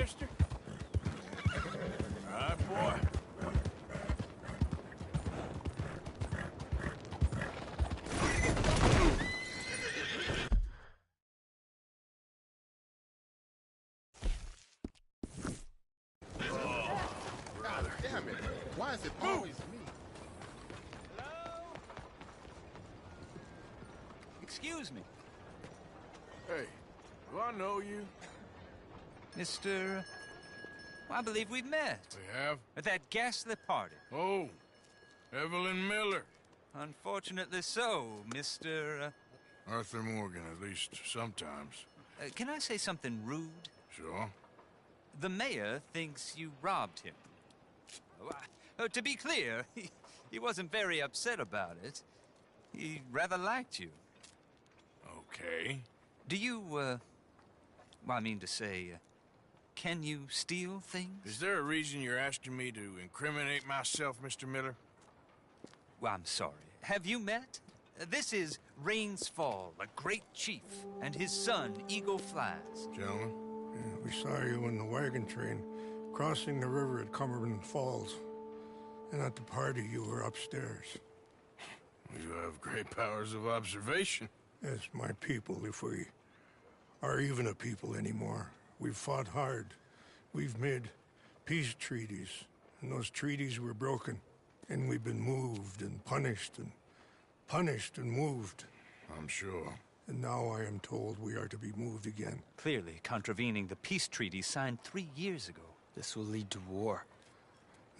mister? All right, boy. God damn it. Why is it always me? Excuse me. Hey, do I know you? Mr. Well, I believe we've met. We have? At that ghastly party. Oh, Evelyn Miller. Unfortunately so, Mr. Arthur Morgan, at least sometimes. Can I say something rude? Sure. The mayor thinks you robbed him. To be clear, he wasn't very upset about it. He rather liked you. Okay. Do you, well, I mean to say, can you steal things? Is there a reason you're asking me to incriminate myself, Mr. Miller? Well, I'm sorry. Have you met? This is Rains Fall, a great chief, and his son, Eagle Flies. Gentlemen? Yeah, we saw you in the wagon train, crossing the river at Cumberland Falls. And at the party, you were upstairs. You have great powers of observation. Yes, my people, if we are even a people anymore. We've fought hard. We've made peace treaties, and those treaties were broken. And we've been moved and punished and moved. I'm sure. And now I am told we are to be moved again. Clearly contravening the peace treaty signed 3 years ago. This will lead to war.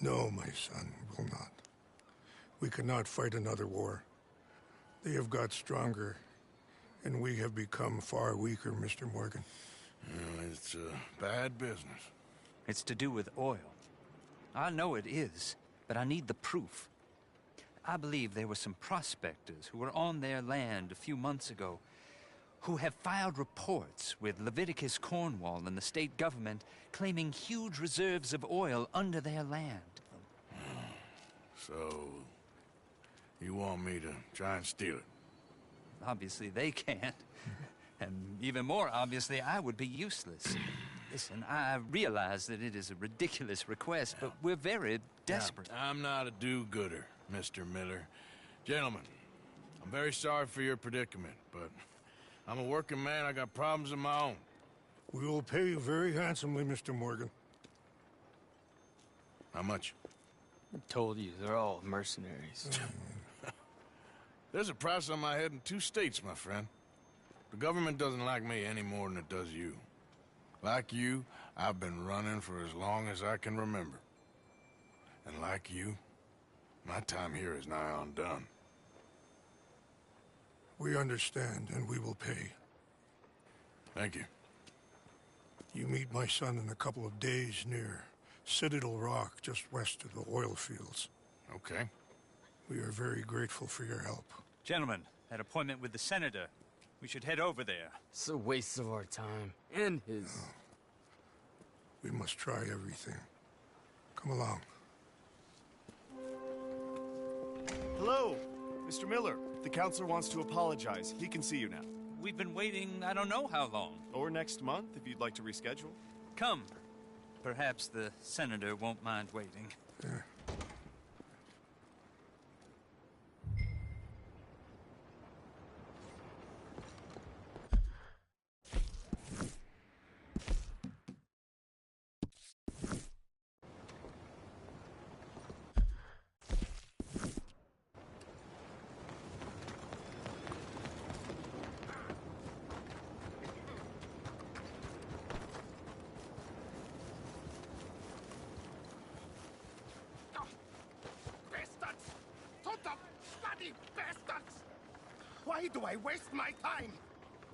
No, my son, will not. We cannot fight another war. They have got stronger, and we have become far weaker, Mr. Morgan. It's bad business. It's to do with oil. I know it is, but I need the proof. I believe there were some prospectors who were on their land a few months ago who have filed reports with Leviticus Cornwall and the state government claiming huge reserves of oil under their land. So, you want me to try and steal it? Obviously they can't. And even more obviously, I would be useless. Listen, I realize that it is a ridiculous request, but we're very desperate. Now, I'm not a do-gooder, Mr. Miller. Gentlemen, I'm very sorry for your predicament, but I'm a working man. I got problems of my own. We will pay you very handsomely, Mr. Morgan. How much? I told you, they're all mercenaries. There's a price on my head in 2 states, my friend. The government doesn't like me any more than it does you. Like you, I've been running for as long as I can remember. And like you, my time here is nigh on done. We understand, and we will pay. Thank you. You meet my son in a couple of days near Citadel Rock, just west of the oil fields. Okay. We are very grateful for your help. Gentlemen, that appointment with the senator. We should head over there. It's a waste of our time. And his. Oh. We must try everything. Come along. Hello, Mr. Miller. The counselor wants to apologize. He can see you now. We've been waiting I don't know how long. Or next month, if you'd like to reschedule. Come. Perhaps the senator won't mind waiting. Yeah. Why do I waste my time?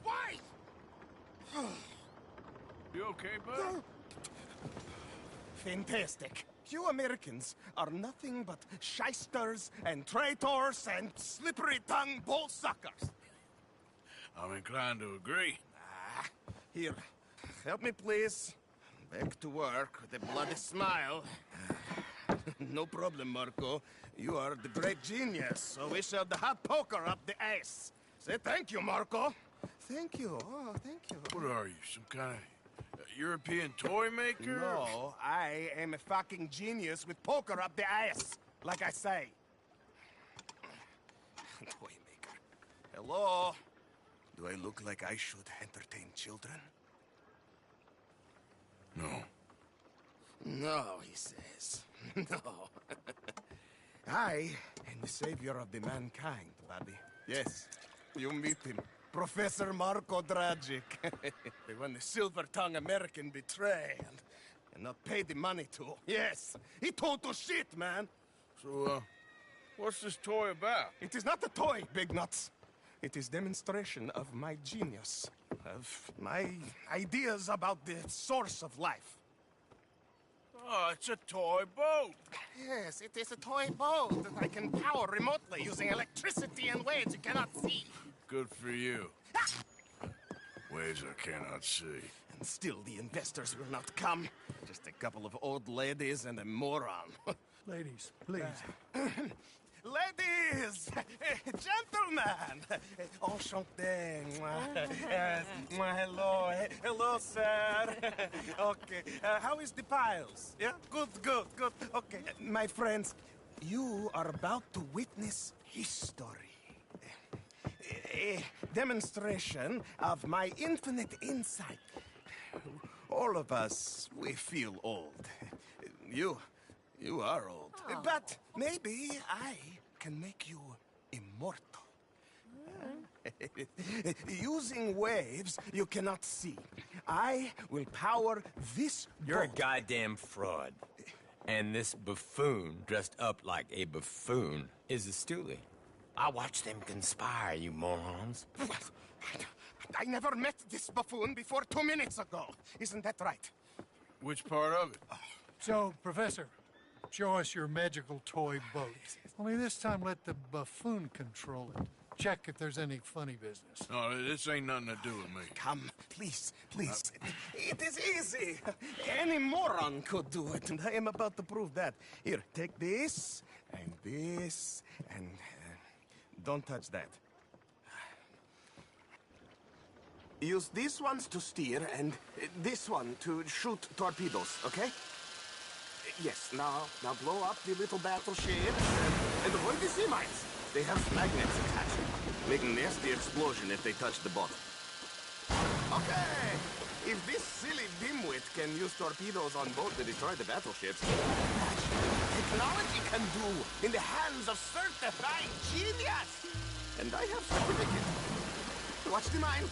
Why? You okay, bud? Fantastic. You Americans are nothing but shysters and traitors and slippery-tongued bull suckers. I'm inclined to agree. Here, help me, please. Back to work with a bloody smile. No problem, Marco. You are the great genius, so we shall the hot poker up the ass. Say thank you, Marco. Thank you. Oh, thank you. What are you, some kind of... European toy maker? No, I am a fucking genius with poker up the ass, like I say. Toy maker. Hello? Do I look like I should entertain children? No. No, he says. No. I am the savior of the mankind, buddy. Yes, you meet him. Professor Marco Dragic. The one the silver-tongued American betrayed and not paid the money to. Yes, he total shit, man. So, what's this toy about? It is not a toy, Big Nuts. It is demonstration of my genius, of my ideas about the source of life. Oh, it's a toy boat. Yes, it is a toy boat that I can power remotely using electricity and waves you cannot see. Good for you. Ways I cannot see. And still the investors will not come. Just a couple of old ladies and a moron. Ladies, please. Ladies! Gentlemen! Enchanté. Hello. Hello, sir. Okay. How is the piles? Yeah? Good. Okay. My friends, you are about to witness history. A demonstration of my infinite insight. All of us, we feel old. You are old. Oh. But maybe I can make you immortal. Using waves you cannot see. I will power this You're a boat. goddamn fraud. And this buffoon, dressed up like a buffoon, is a stoolie. I watched them conspire, you morons. I never met this buffoon before 2 minutes ago. Isn't that right? Which part of it? So, Professor, show us your magical toy boat. Only this time let the buffoon control it. Check if there's any funny business. No, this ain't nothing to do with me. Come, please. It is easy. Any moron could do it, and I am about to prove that. Here, take this, and don't touch that. Use these ones to steer, and this one to shoot torpedoes, okay? Yes, now blow up the little battleship, and avoid the sea mines. They have magnets attached, making nasty explosion if they touch the bottom. Okay, if this silly dimwit can use torpedoes on boat to destroy the battleships, technology can do in the hands of certified genius. And I have certificate. Watch the mine.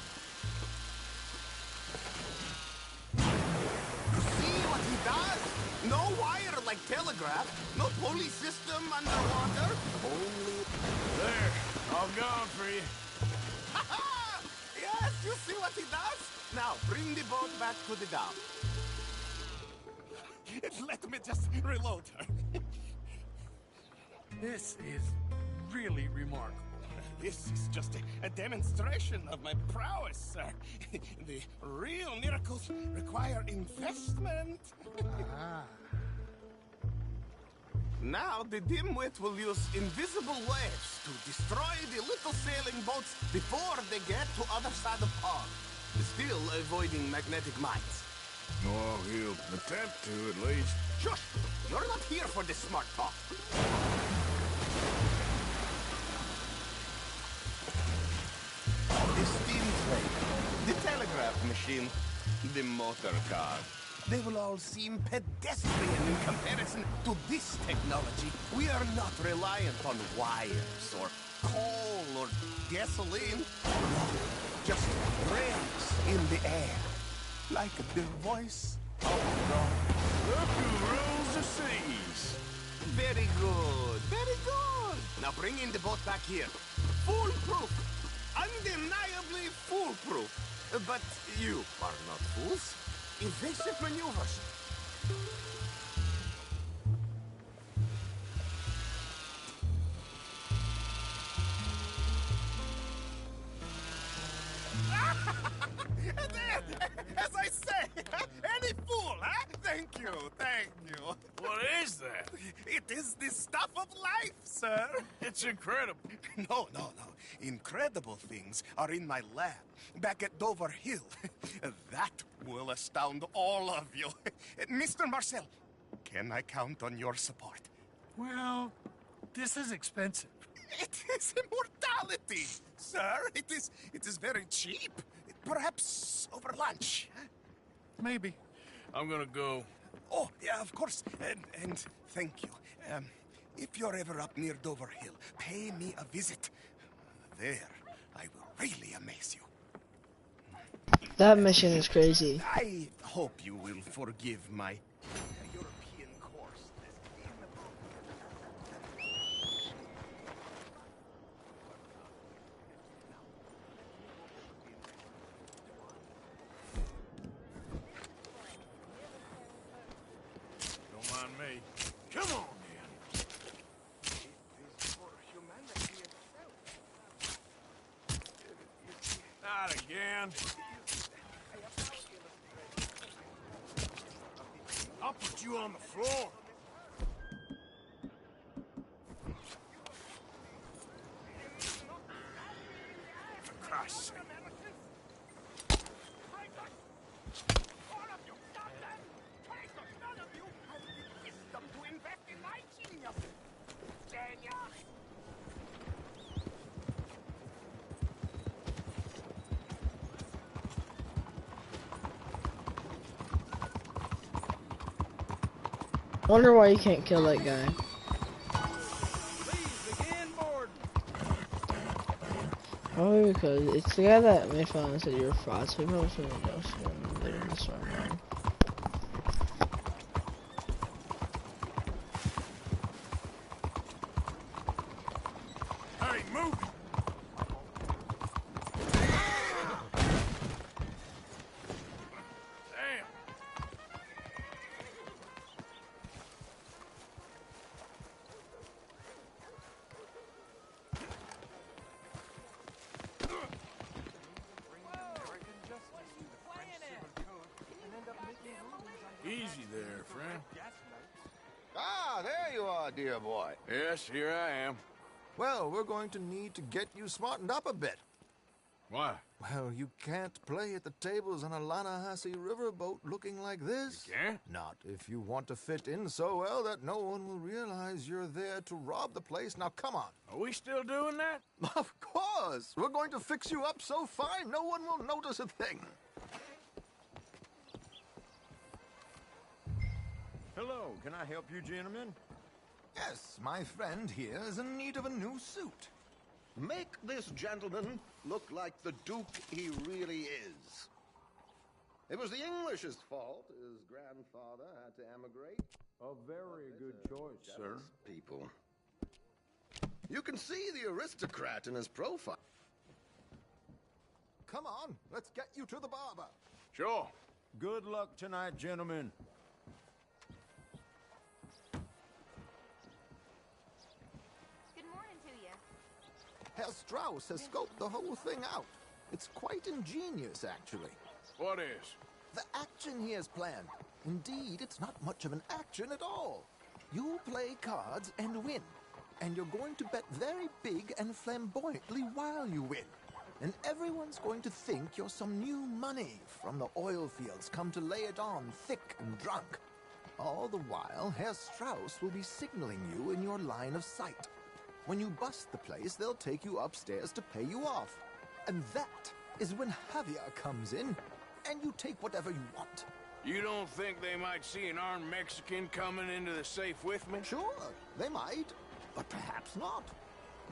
See what he does? No wire like telegraph, no pulley system underwater, only... There, all gone for you. Yes, you see what he does? Now, bring the boat back to the dock. Let me just reload her. This is really remarkable. This is just a demonstration of my prowess, sir. The real miracles require investment. Now the dimwit will use invisible waves to destroy the little sailing boats before they get to other side of pond. Still avoiding magnetic mines. Oh, he'll attempt to, at least. Shush! You're not here for this smart talk. The steam train, the telegraph machine, the motor car. They will all seem pedestrian in comparison to this technology. We are not reliant on wires or coal or gasoline. No, just rails in the air, like the voice of God. Look who rules the seas. Very good, very good. Now bring in the boat back here. Foolproof, undeniably foolproof. But you are not fools. Evasive maneuvers. As I say, any fool, huh? Thank you. thank you. What is that? It is the stuff of life, sir. It's incredible. No. Incredible things are in my lab, back at Dover Hill. That will astound all of you. Mr. Marcel, can I count on your support? Well, this is expensive. It is immortality, sir. It is very cheap. Perhaps over lunch. Maybe. I'm gonna go. Oh, yeah, of course. And thank you. If you're ever up near Dover Hill, pay me a visit. There, I will really amaze you. That mission is crazy. I hope you will forgive my European course. Don't mind me. Come on, Not again. I'll put you on the floor. For Christ's sake. I wonder why you can't kill that guy. Probably because it's the guy that made fun and said you were fraud, so he probably shouldn't know when they're in the storm line. Hey, move! Damn! Easy there, friend. Ah, there you are, dear boy. Yes, here I am. Well, we're going to need to get you smartened up a bit. Why? Well, you can't play at the tables on a Lannahechee riverboat looking like this. You can't? Not if you want to fit in so well that no one will realize you're there to rob the place. Now, come on. Are we still doing that? Of course. We're going to fix you up so fine no one will notice a thing. Hello, can I help you, gentlemen? Yes, my friend here is in need of a new suit. Make this gentleman look like the Duke he really is. It was the English's fault his grandfather had to emigrate. A very good choice, sir. People. You can see the aristocrat in his profile. Come on, let's get you to the barber. Sure. Good luck tonight, gentlemen. Herr Strauss has scoped the whole thing out. It's quite ingenious, actually. What is? The action he has planned. Indeed, it's not much of an action at all. You play cards and win. And you're going to bet very big and flamboyantly while you win. And everyone's going to think you're some new money from the oil fields come to lay it on thick and drunk. All the while, Herr Strauss will be signaling you in your line of sight. When you bust the place, they'll take you upstairs to pay you off. And that is when Javier comes in, and you take whatever you want. You don't think they might see an armed Mexican coming into the safe with me? Sure, they might, but perhaps not.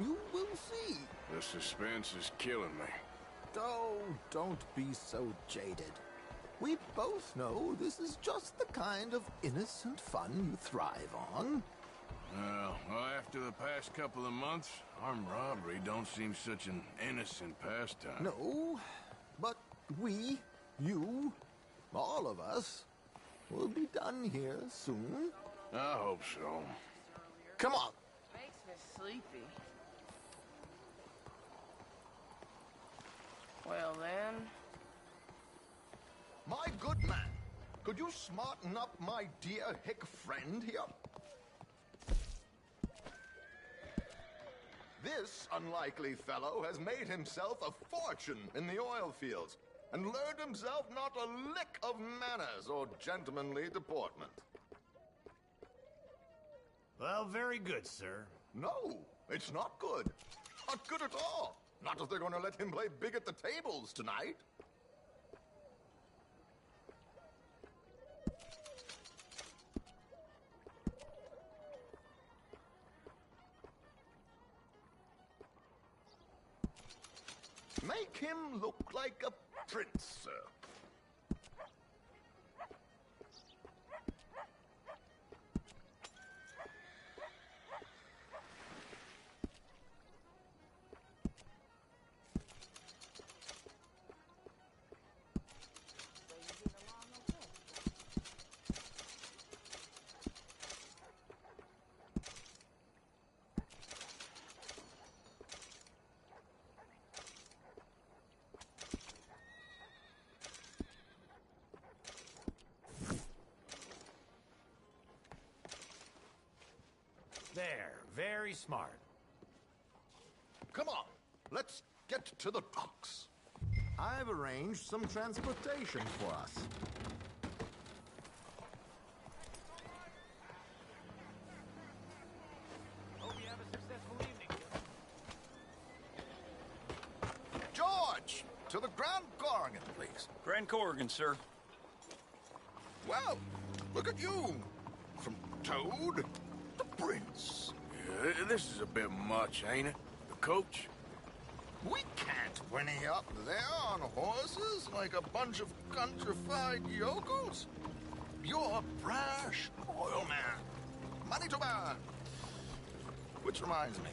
You will see. The suspense is killing me. Oh, don't be so jaded. We both know this is just the kind of innocent fun you thrive on. Well, after the past couple of months, armed robbery don't seem such an innocent pastime. No, but we, you, all of us, will be done here soon. I hope so. Come on. Makes me sleepy. Well then... My good man, could Could you smarten up my dear hick friend here? This unlikely fellow has made himself a fortune in the oil fields and learned himself not a lick of manners or gentlemanly deportment. Well, very good, sir. No, it's not good. Not good at all. Not if they're going to let him play big at the tables tonight. Make him look like a prince, sir. There, very smart. Come on, let's get to the docks. I've arranged some transportation for us. Hope you have a successful evening. George, to the Grand Corrigan, please. Grand Corrigan, sir. Well, look at you. From Toad to Prince. Yeah, this is a bit much, ain't it? The coach? We can't whinny up there on horses like a bunch of countrified yokels. You're a brash oil man. Money to burn. Which reminds me,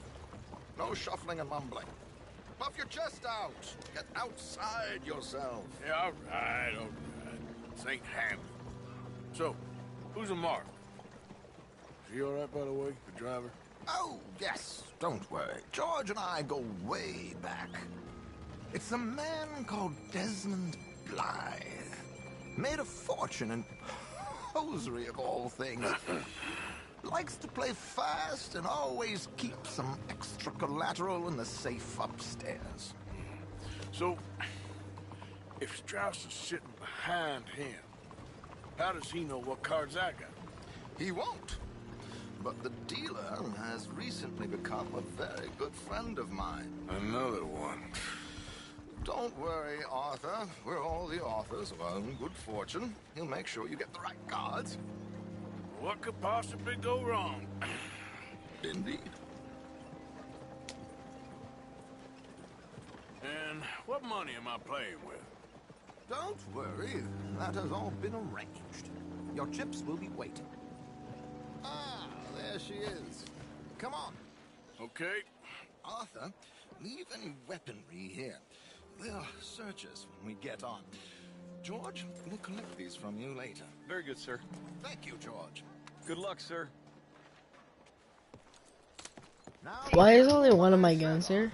no shuffling and mumbling. Puff your chest out. Get outside yourself. Yeah, all right. This ain't Hamlet. So, who's a mark? Is he all right, by the way, the driver? Oh, yes. Don't worry. George and I go way back. It's a man called Desmond Blythe. Made a fortune in hosiery of all things. Likes to play fast and always keep some extra collateral in the safe upstairs. So, if Strauss is sitting behind him, how does he know what cards I got? He won't. But the dealer has recently become a very good friend of mine. Another one. Don't worry, Arthur. We're all the authors of our own good fortune. He'll make sure you get the right cards. What could possibly go wrong? Indeed. And what money am I playing with? Don't worry. That has all been arranged. Your chips will be waiting. Ah, there she is. Come on. Okay. Arthur, leave any weaponry here. They'll search us when we get on. George, we'll collect these from you later. Very good, sir. Thank you, George. Good luck, sir. Now, Why is only one of my guns here?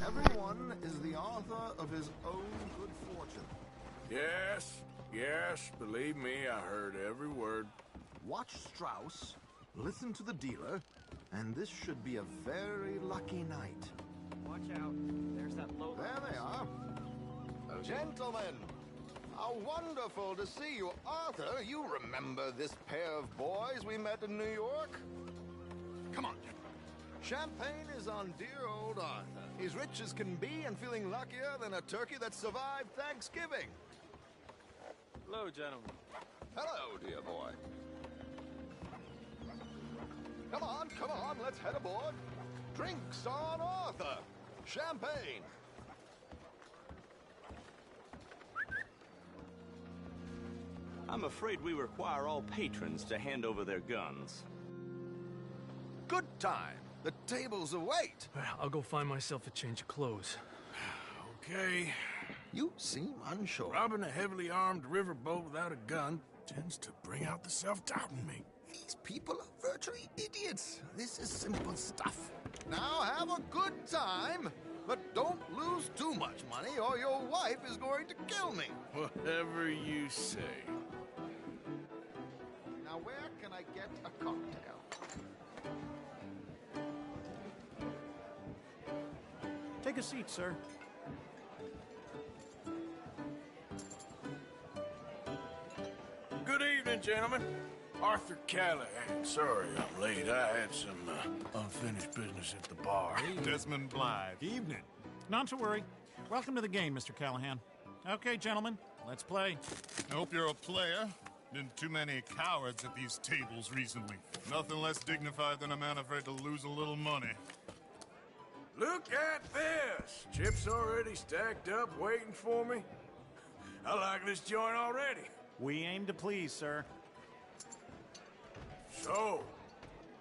everyone is the author of his own good fortune. Yes, believe me, I heard every word. Watch Strauss, listen to the dealer, and this should be a very lucky night. Watch out. There's that low. There they are. Gentlemen, how wonderful to see you. Arthur, you remember this pair of boys we met in New York? Come on. Champagne is on dear old Arthur. He's rich as can be and feeling luckier than a turkey that survived Thanksgiving. Hello, gentlemen. Hello, dear boy. Come on, let's head aboard. Drinks on Arthur. Champagne. I'm afraid we require all patrons to hand over their guns. Good time. The tables await. I'll go find myself a change of clothes. Okay. You seem unsure. Robbing a heavily armed riverboat without a gun tends to bring out the self-doubt in me. These people are virtually idiots. This is simple stuff. Now have a good time, but don't lose too much money or your wife is going to kill me. Whatever you say. Now, where can I get a cocktail? Take a seat, sir. Good evening, gentlemen. Arthur Callahan. Sorry I'm late. I had some unfinished business at the bar. Desmond Blythe. Evening. Not to worry. Welcome to the game, Mr. Callahan. Okay, gentlemen, let's play. I hope you're a player. Been too many cowards at these tables recently. Nothing less dignified than a man afraid to lose a little money. Look at this! Chips already stacked up, waiting for me. I like this joint already. We aim to please, sir. So,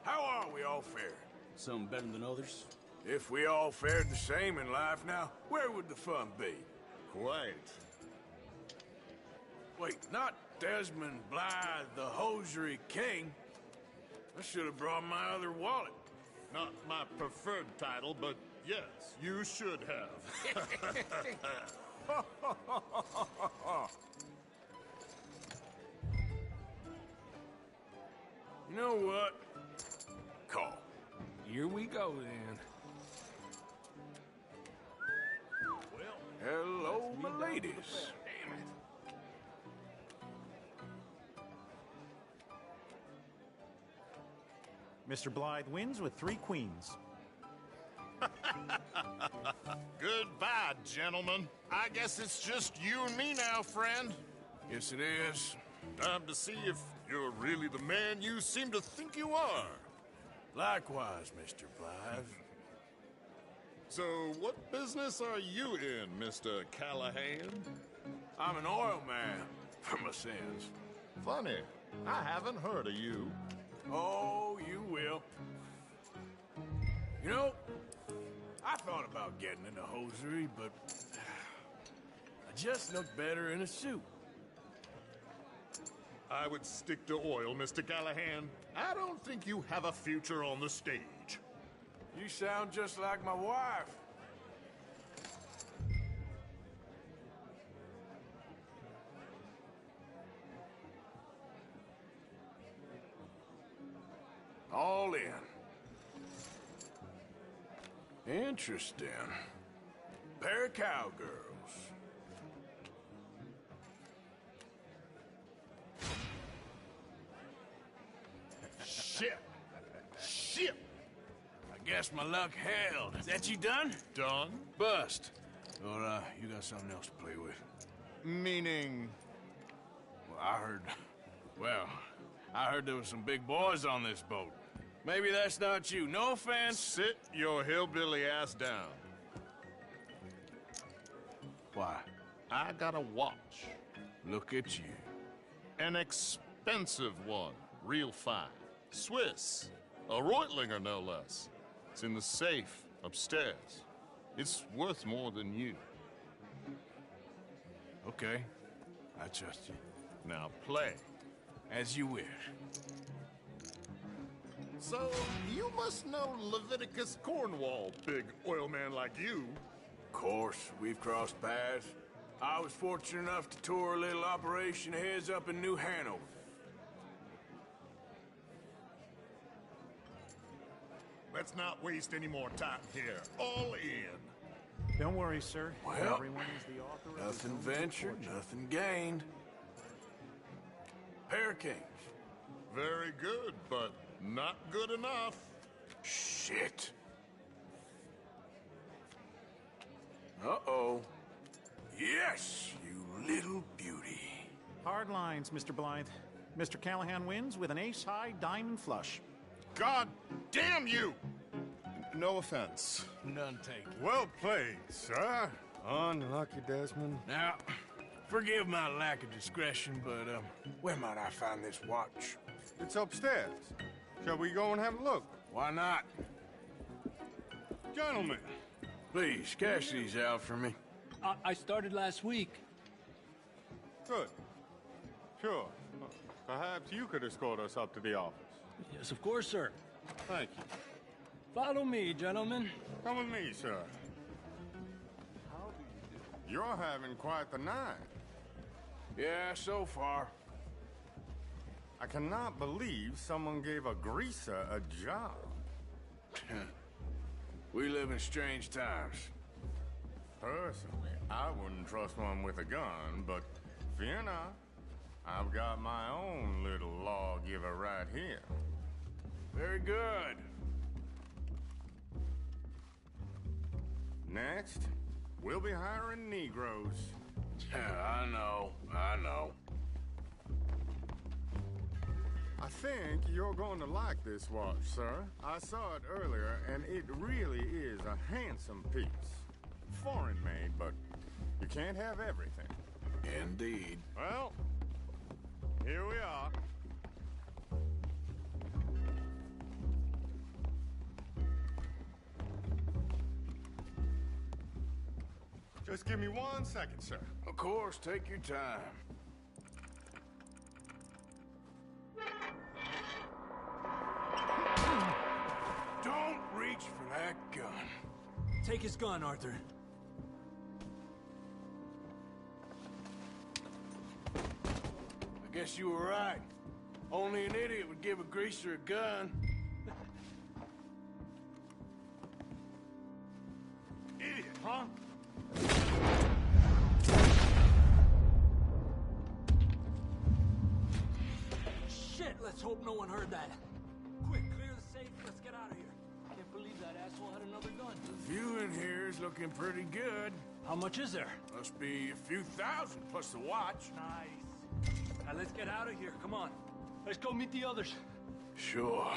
how are we all fared? Some better than others. If we all fared the same in life now, where would the fun be? Quite. Wait, not Desmond Blythe, the hosiery king. I should have brought my other wallet. Not my preferred title, but yes, you should have. You know what? Call. Here we go, then. Hello, my ladies. Damn it. Mr. Blythe wins with 3 queens. Goodbye, gentlemen. I guess it's just you and me now, friend. Yes, it is. Time to see if you're really the man you seem to think you are. Likewise, Mr. Blythe. So, what business are you in, Mr. Callahan? I'm an oil man, for my sins. Funny, I haven't heard of you. Oh, you will. You know, I thought about getting into hosiery, but I just look better in a suit. I would stick to oil, Mr. Callahan. I don't think you have a future on the stage. You sound just like my wife. All in. Interesting. Pair of cowgirls. Shit! Shit! I guess my luck held. Is that you done? Done? Bust. Or, you got something else to play with? Meaning? Well, I heard there was some big boys on this boat. Maybe that's not you. No offense. Sit your hillbilly ass down. Why? I got a watch. Look at you. An expensive one. Real fine. Swiss. A Reutlinger, no less. It's in the safe upstairs. It's worth more than you. Okay. I trust you. Now play. As you wish. So, you must know Leviticus Cornwall, big oil man like you. Of course, we've crossed paths. I was fortunate enough to tour a little operation of his up in New Hanover. Let's not waste any more time here. All in. Don't worry, sir. Well, everyone is the author of nothing his own ventured, misfortune. nothing gained. Pair of kings. Very good, but not good enough. Shit. Uh-oh. Yes, you little beauty. Hard lines, Mr. Blythe. Mr. Callahan wins with an ace-high diamond flush. God damn you! No offense. None taken. Well played, sir. Unlucky, Desmond. Now, forgive my lack of discretion, but, where might I find this watch? It's upstairs. Shall we go and have a look? Why not? Gentlemen. Please, cash these out for me. I started last week. Good. Sure. Perhaps you could escort us up to the office. Yes, of course, sir. Thank you. Follow me, gentlemen. Come with me, sir. How do you do? You're having quite the night. Yeah, so far. I cannot believe someone gave a greaser a job. We live in strange times. Personally, I wouldn't trust one with a gun, but fear not. I've got my own little lawgiver right here. Very good. Next, we'll be hiring Negroes. I know. I think you're going to like this watch, sir. I saw it earlier, and it really is a handsome piece. Foreign made, but you can't have everything. Indeed. Well, here we are. Just give me 1 second, sir. Of course, take your time. Don't reach for that gun. Take his gun, Arthur. I guess you were right. Only an idiot would give a greaser a gun. Idiot, huh? Shit, let's hope no one heard that. Quick, clear the safe, let's get out of here. Can't believe that asshole had another gun. The view in here is looking pretty good. How much is there? Must be a few thousand plus the watch. Nice. Now let's get out of here, come on. Let's go meet the others. Sure.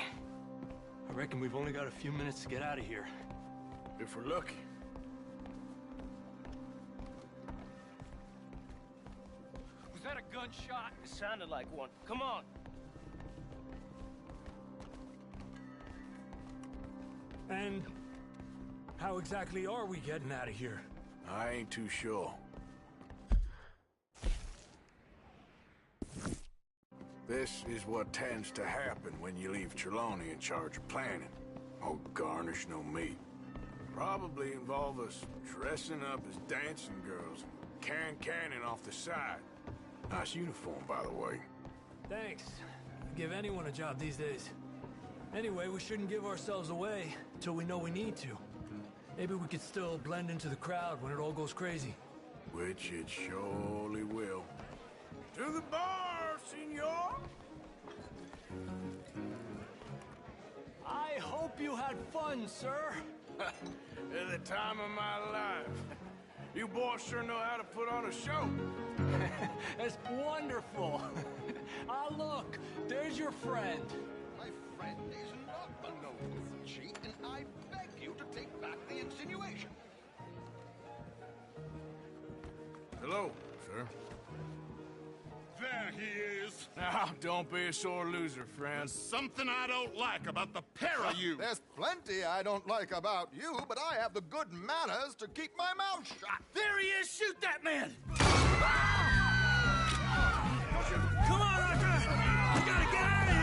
I reckon we've only got a few minutes to get out of here. If we're lucky. Was that a gunshot? It sounded like one. Come on. And how exactly are we getting out of here? I ain't too sure. This is what tends to happen when you leave Trelawney in charge of planning. Oh, garnish no meat. Probably involve us dressing up as dancing girls and cannon off the side. Nice uniform, by the way. Thanks. Give anyone a job these days. Anyway, we shouldn't give ourselves away till we know we need to. Maybe we could still blend into the crowd when it all goes crazy. Which it surely will. To the bar, senor! I hope you had fun, sir. At the time of my life. You boys sure know how to put on a show. That's wonderful. Ah, look, there's your friend. My friend is not the noble cheat, and I beg you to take back the insinuation. Hello, sir. There he is. Now, don't be a sore loser, friend. There's something I don't like about the pair of you. There's plenty I don't like about you, but I have the good manners to keep my mouth shut. There he is! Shoot that man! Come on, Arthur! We gotta get out of here!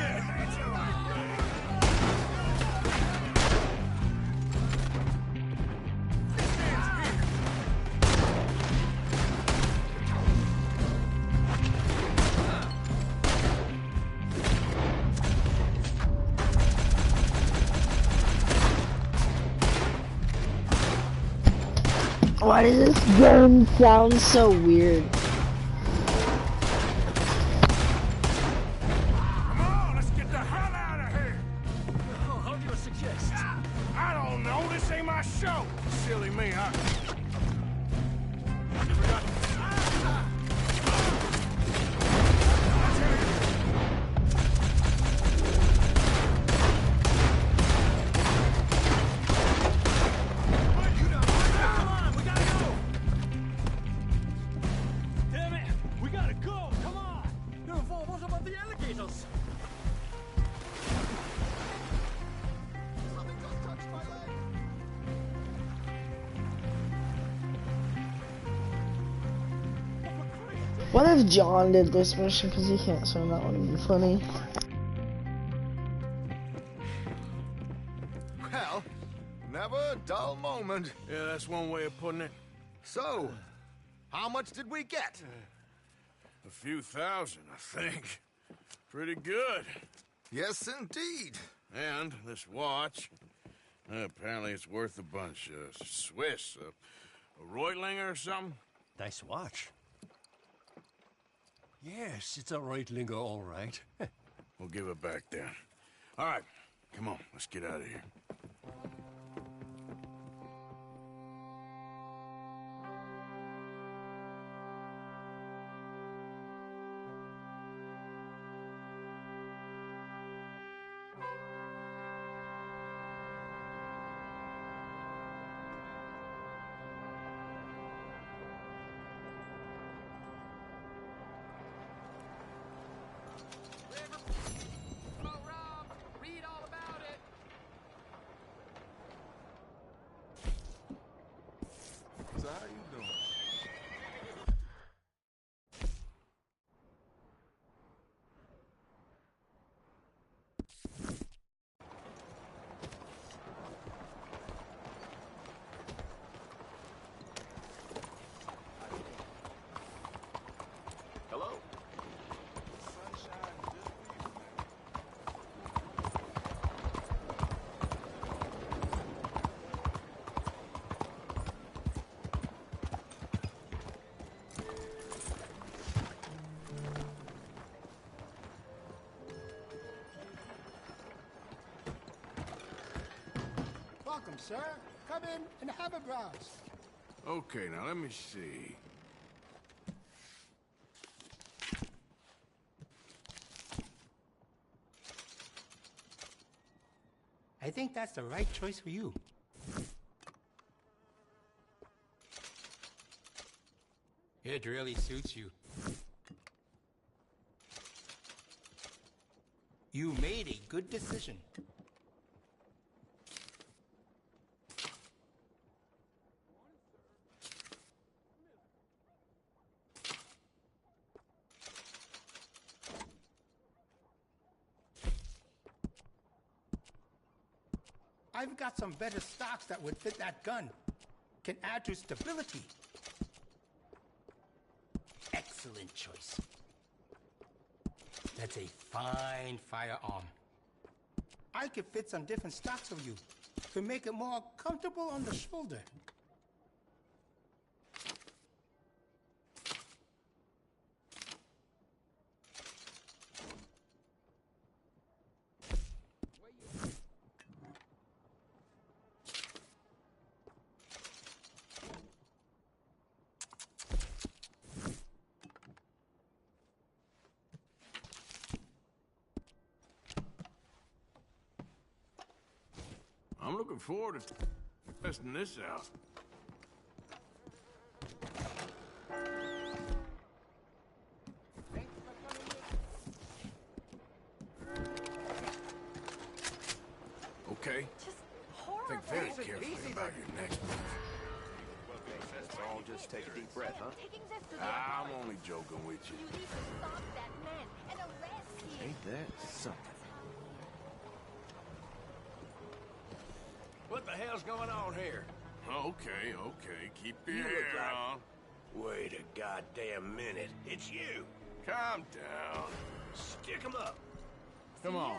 Why does this game sound so weird? Come on, let's get the hell out of here! How do you suggest? I don't know, this ain't my show! Silly me, huh? What if John did this mission because he can't swim? That would have been funny. Well, never a dull moment. Yeah, that's one way of putting it. So, how much did we get? A few thousand, I think. Pretty good. Yes, indeed. And this watch, apparently it's worth a bunch. Swiss, a Reutlinger or something? Nice watch. Yes, it's a Reutlinger, all right. We'll give it back then. All right, come on, let's get out of here. Read all about it. So how you doing? Hello? Welcome, sir. Come in and have a browse. Okay, now let me see. I think that's the right choice for you. It really suits you. You made a good decision. I've got some better stocks that would fit that gun. Can add to stability. Excellent choice. That's a fine firearm. I could fit some different stocks for you to make it more comfortable on the shoulder. I'm looking forward to testing this out. Okay. Think very carefully about your next move. Let's all just take a deep breath, huh? I'm only joking with you. Ain't that something? What the hell's going on here? Okay, okay. Keep your You look hair like- on. Wait a goddamn minute. It's you. Calm down. Stick 'em up. Come on.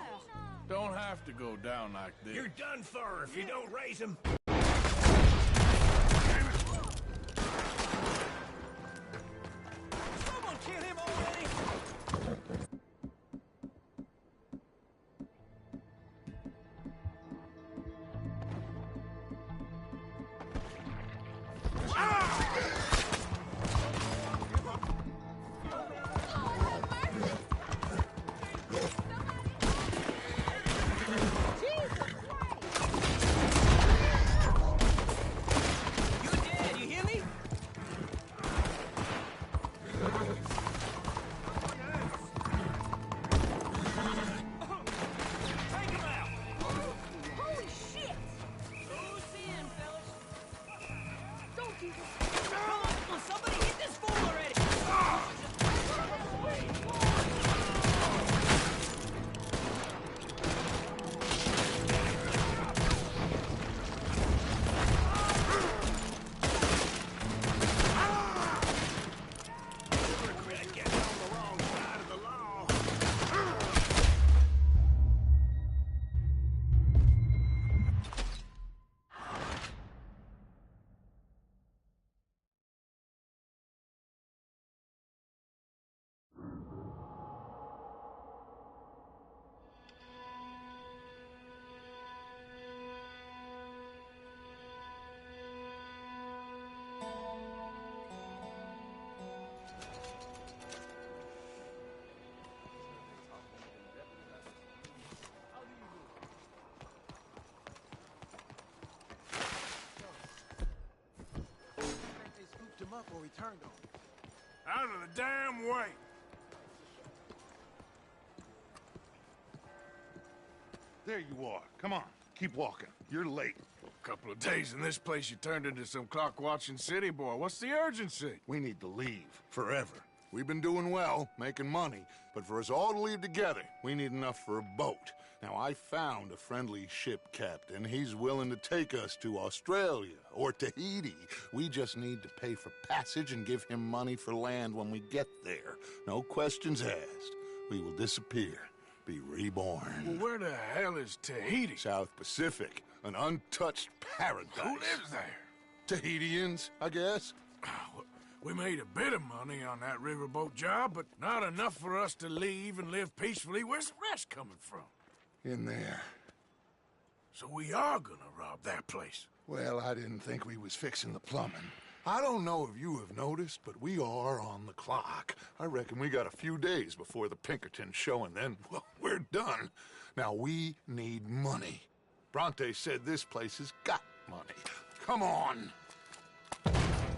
Don't have to go down like this. You're done for if you don't raise 'em. Someone kill him already! before he turned on me. Out of the damn way! There you are. Come on, keep walking. You're late. A couple of days in this place, you turned into some clock-watching city boy. What's the urgency? We need to leave. Forever. We've been doing well, making money, but for us all to leave together, we need enough for a boat. Now, I found a friendly ship captain. He's willing to take us to Australia or Tahiti. We just need to pay for passage and give him money for land when we get there. No questions asked. We will disappear, be reborn. Well, where the hell is Tahiti? South Pacific, an untouched paradise. Who lives there? Tahitians, I guess. We made a bit of money on that riverboat job, but not enough for us to leave and live peacefully. Where's the rest coming from? In there. So we are gonna rob that place. Well, I didn't think we was fixing the plumbing. I don't know if you have noticed, but we are on the clock. I reckon we got a few days before the Pinkertons show, and then, well, we're done. Now, we need money. Bronte said this place has got money. Come on.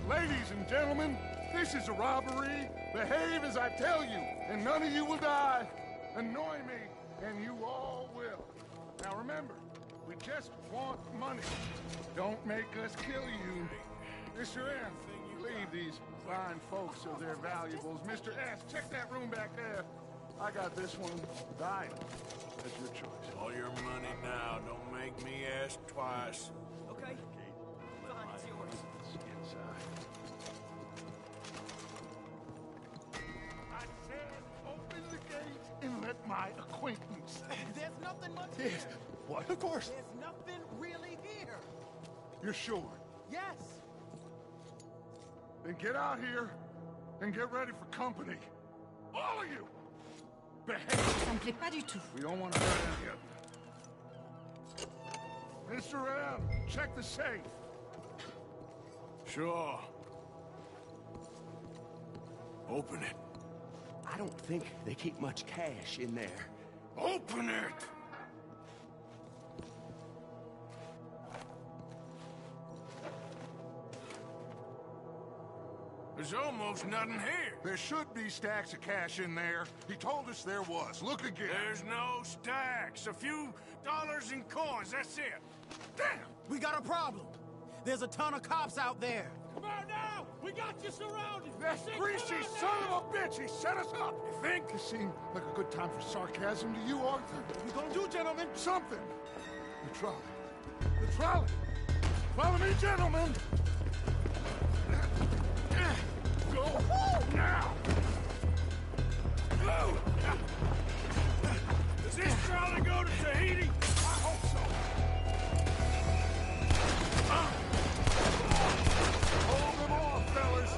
Ladies and gentlemen, this is a robbery. Behave as I tell you, and none of you will die. Annoy me, and you all will. Now remember, we just want money. Don't make us kill you. Mr. M, leave these fine folks of their valuables. Mr. S, check that room back there. I got this one dying. That's your choice. All your money now. Don't make me ask twice. Okay. Fine, it's yours. I said open the gate and let my acquaintance. There's nothing much Yes. here. What? Of course. There's nothing really here. You're sure? Yes. Then get out here and get ready for company. All of you! Behave! Ça me plaît pas du tout. We don't want to hurt any of you. Mr. M, check the safe. Sure. Open it. I don't think they keep much cash in there. Open it! There's almost nothing here. There should be stacks of cash in there. He told us there was. Look again. There's no stacks. A few dollars in coins, that's it. Damn! We got a problem. There's a ton of cops out there. Come on now! We got you surrounded! That greasy son of a bitch! He set us up! You think? This seemed like a good time for sarcasm to you, Arthur? What we gonna do, gentlemen? Something! The trolley. The trolley! Follow me, gentlemen! Go now! Go! Does this trolley go to Tahiti? I hope so. Hold them off, fellas!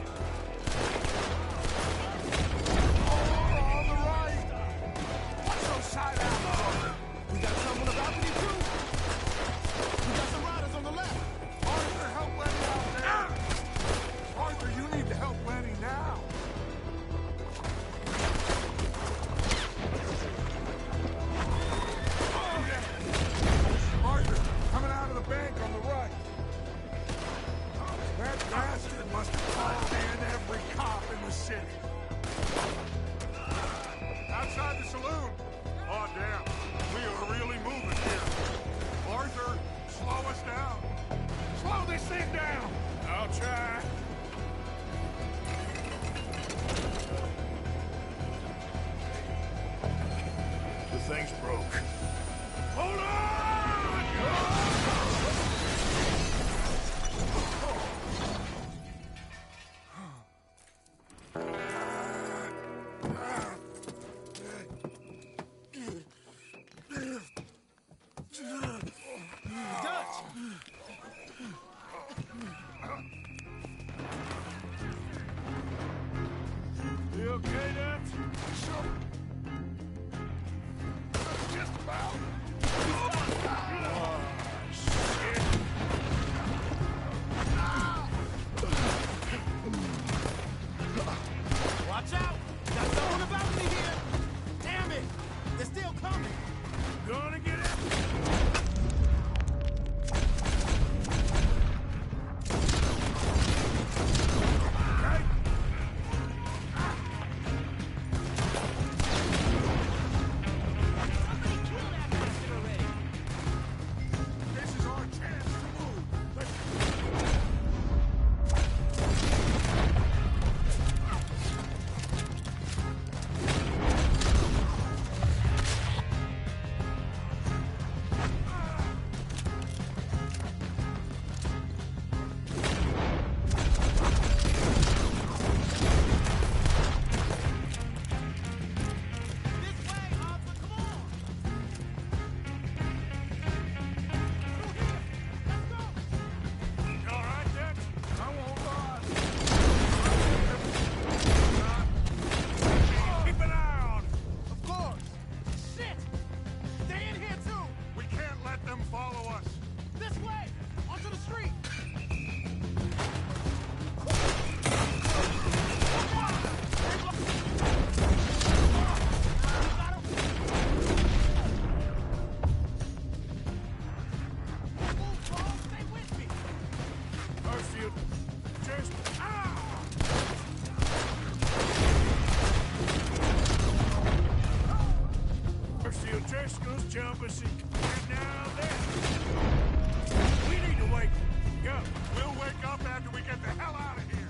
On the right! Watch those side alleys! We got someone about to be too. We got some riders on the left. Arthur, help Lenny out there! Arthur, you need to help Lenny now! Arthur, coming out of the bank on the right. That bastard must have called in every cop in the city. Outside the saloon. Oh, damn. We are really moving here. Arthur, slow us down. Slow this thing down. I'll try. The thing's broke. Hold on! You okay, Dutch? Sure. Just about. Watch out! Got someone about me here. Damn it! They're still coming. Gonna get it? Catch jump us and now there. We need to wake up. We'll wake up after we get the hell out of here.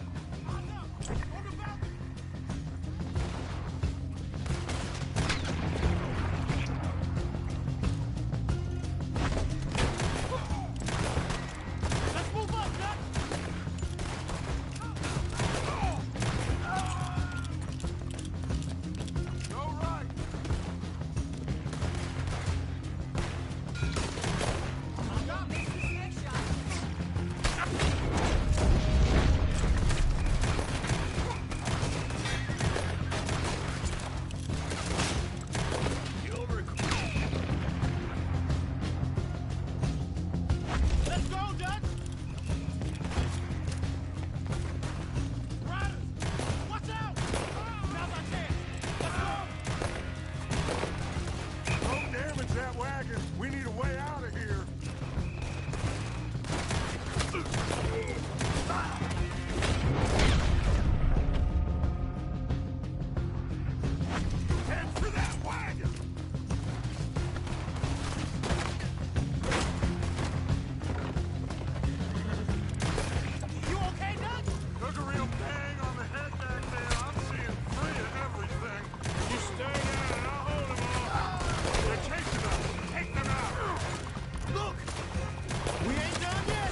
We need a way out of here. Head for that wagon. You okay, Doug? Took a real bang on the head back there. I'm seeing three of everything. You stay down and I'll hold them all. They're chasing us. Take them out. Look! We ain't done yet!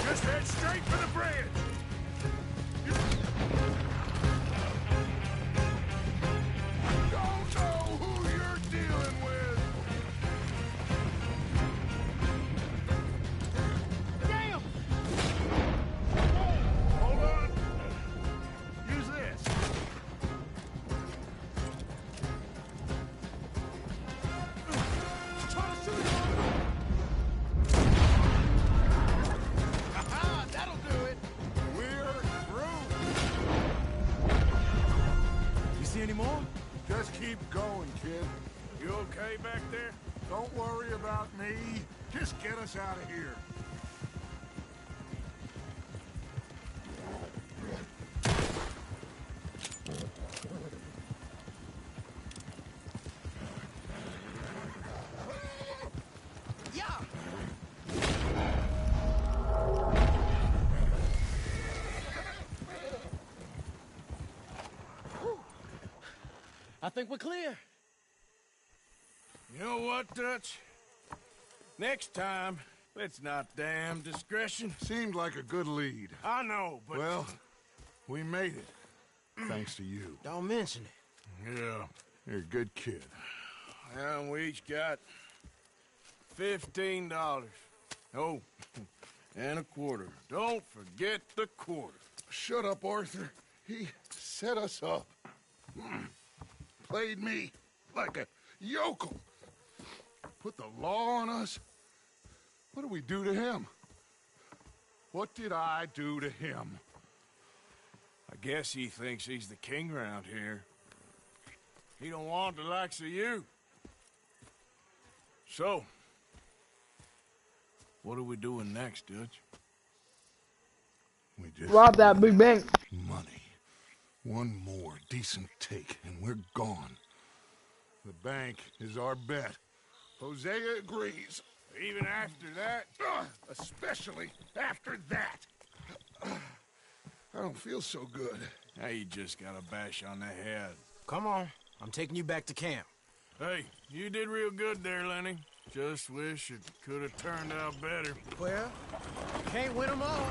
Just head straight for the bridge. Don't know who you're dealing with. Damn! Hold on. Use this. Try to shoot him! Aha, that'll do it. We're through. You see any more? Just keep going, kid. You okay back there? Don't worry about me. Just get us out of here. I think we're clear. You know what, Dutch? Next time, let's not damn discretion. Seemed like a good lead. I know, but... Well, we made it. Thanks to you. Don't mention it. Yeah, you're a good kid. And we each got $15. Oh, and a quarter. Don't forget the quarter. Shut up, Arthur. He set us up. Played me like a yokel. Put the law on us. What did we do to him? What did I do to him? I guess he thinks he's the king around here. He don't want the likes of you. So, what are we doing next, Dutch? We just rob that big bank. Money. One more decent take, and we're gone. The bank is our bet. Hosea agrees. Even after that? Especially after that. I don't feel so good. Now you just got a bash on the head. Come on. I'm taking you back to camp. Hey, you did real good there, Lenny. Just wish it could have turned out better. Well, can't win them all.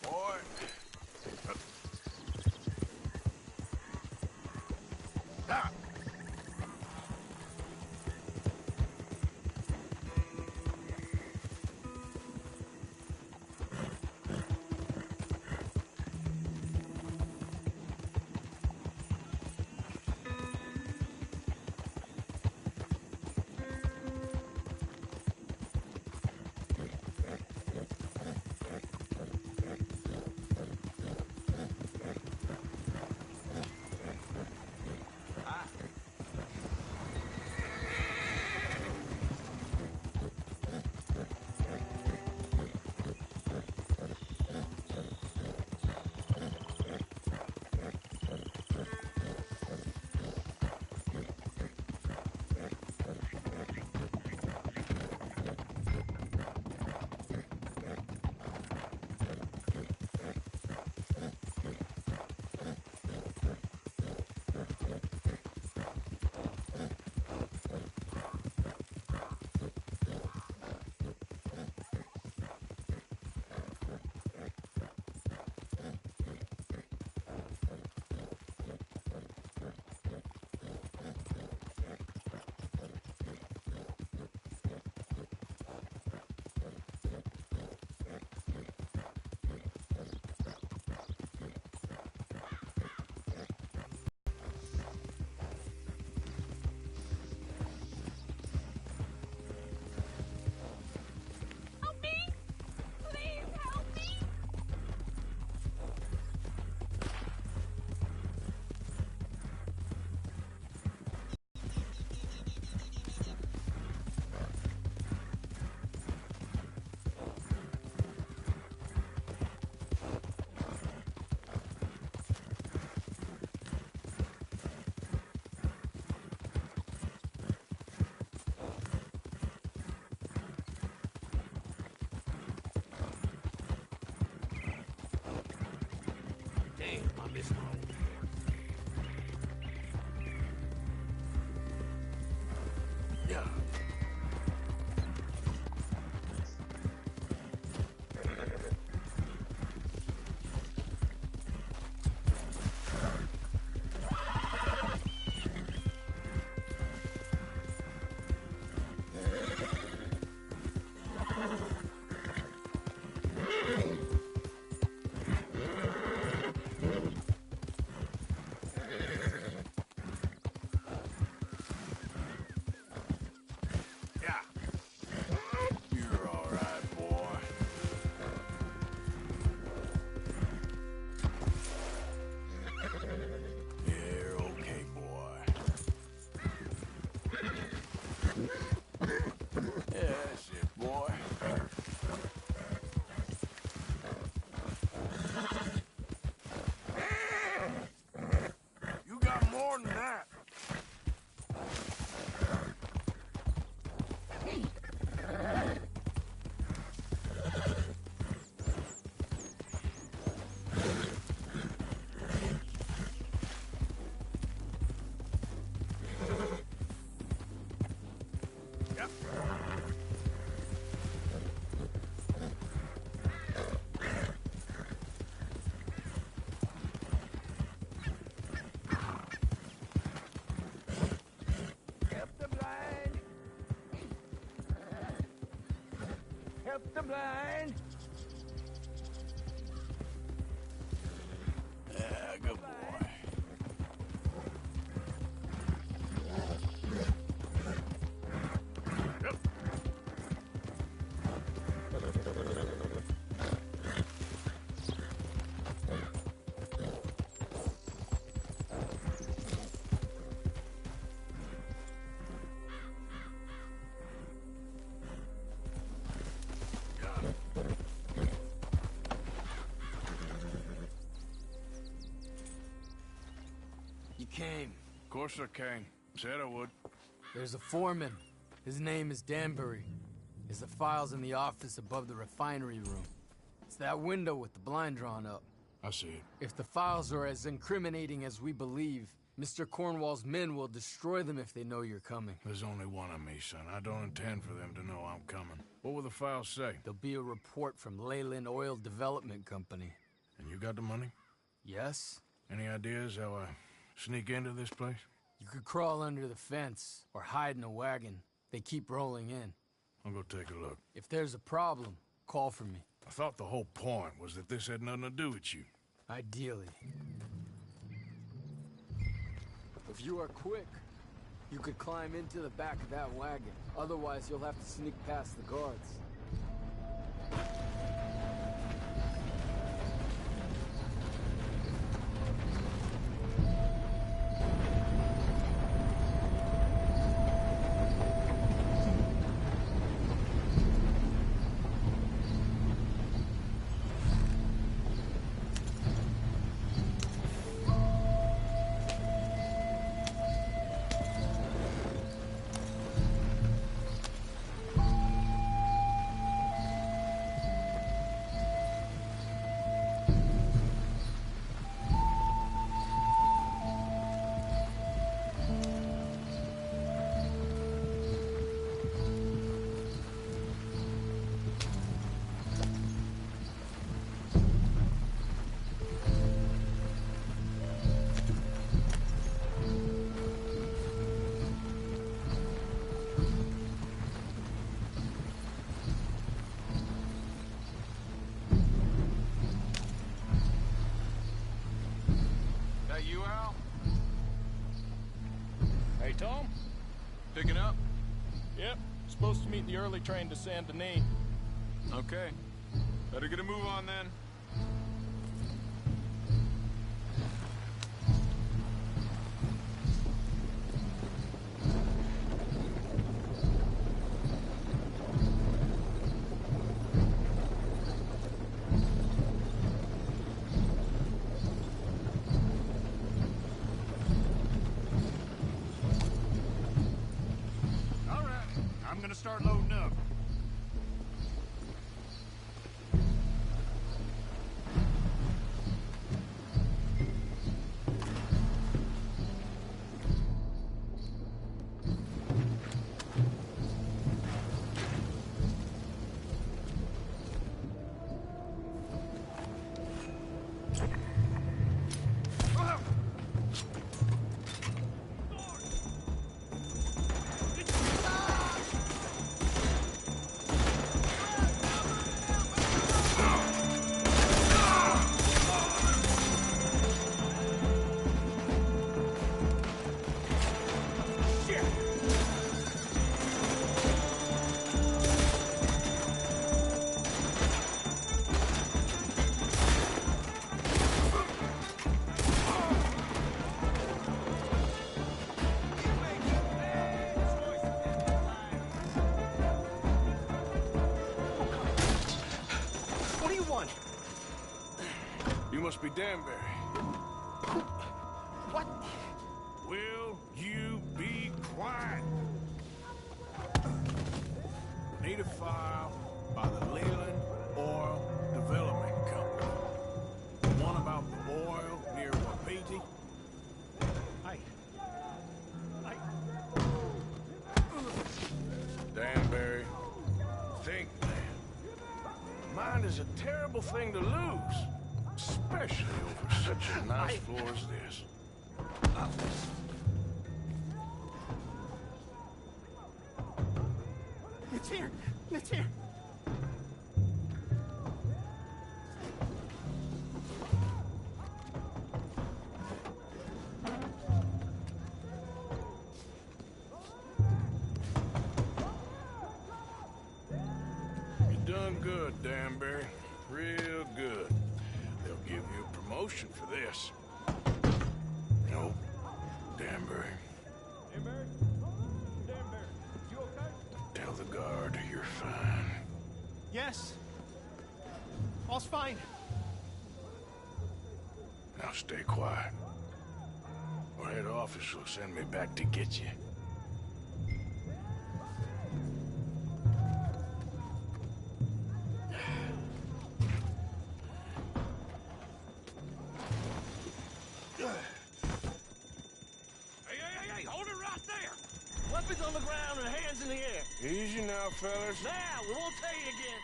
Boy. Ah. Damn, I missed my own. Yeah. You're all right, boy. You're okay, boy. Yeah, that's it, boy. You got more than that. Help the blind! Yeah, good boy. Of course I can. Said I would. There's a foreman. His name is Danbury. There's the files in the office above the refinery room. It's that window with the blind drawn up. I see it. If the files are as incriminating as we believe, Mr. Cornwall's men will destroy them if they know you're coming. There's only one of me, son. I don't intend for them to know I'm coming. What will the files say? There'll be a report from Leyland Oil Development Company. And you got the money? Yes. Any ideas how I sneak into this place? You could crawl under the fence or hide in a wagon. They keep rolling in. I'll go take a look. If there's a problem, call for me. I thought the whole point was that this had nothing to do with you. Ideally. If you are quick, you could climb into the back of that wagon. Otherwise, you'll have to sneak past the guards. You, Al? Hey, Tom? Picking up? Yep. Supposed to meet the early train to Saint Denis. Okay. Better get a move on then. Start loading up. You must be Danbury. What? Will you be quiet? Need a file by the Leyland Oil Development Company. The one about the oil near Wapiti? Danbury, think, man. Mind is a terrible thing to lose. Especially over such a nice floor as this. It's here! It's here! You done good, Danbury. Real good. They'll give you a promotion for this. Nope. Danbury. Danbury? Danbury, you okay? Tell the guard you're fine. Yes. All's fine. Now stay quiet. Or head office will send me back to get you. Hey, hold it right there! Weapons on the ground and hands in the air. Easy now, fellas. Now, we won't tell you again.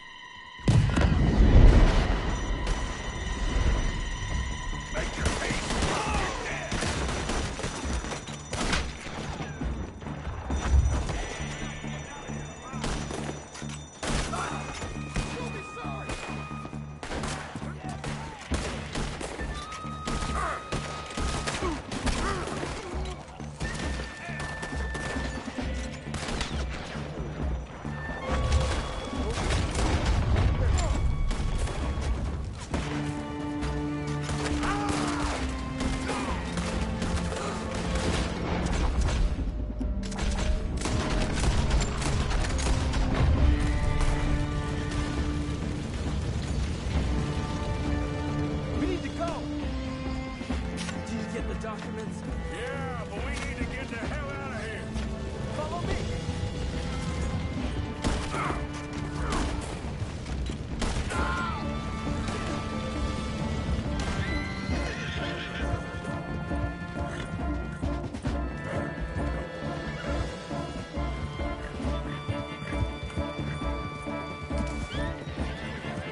Make your peace. You'll be sorry. We need to go. Did you get the documents? Yeah, but we need to get the hell out of here. Follow me.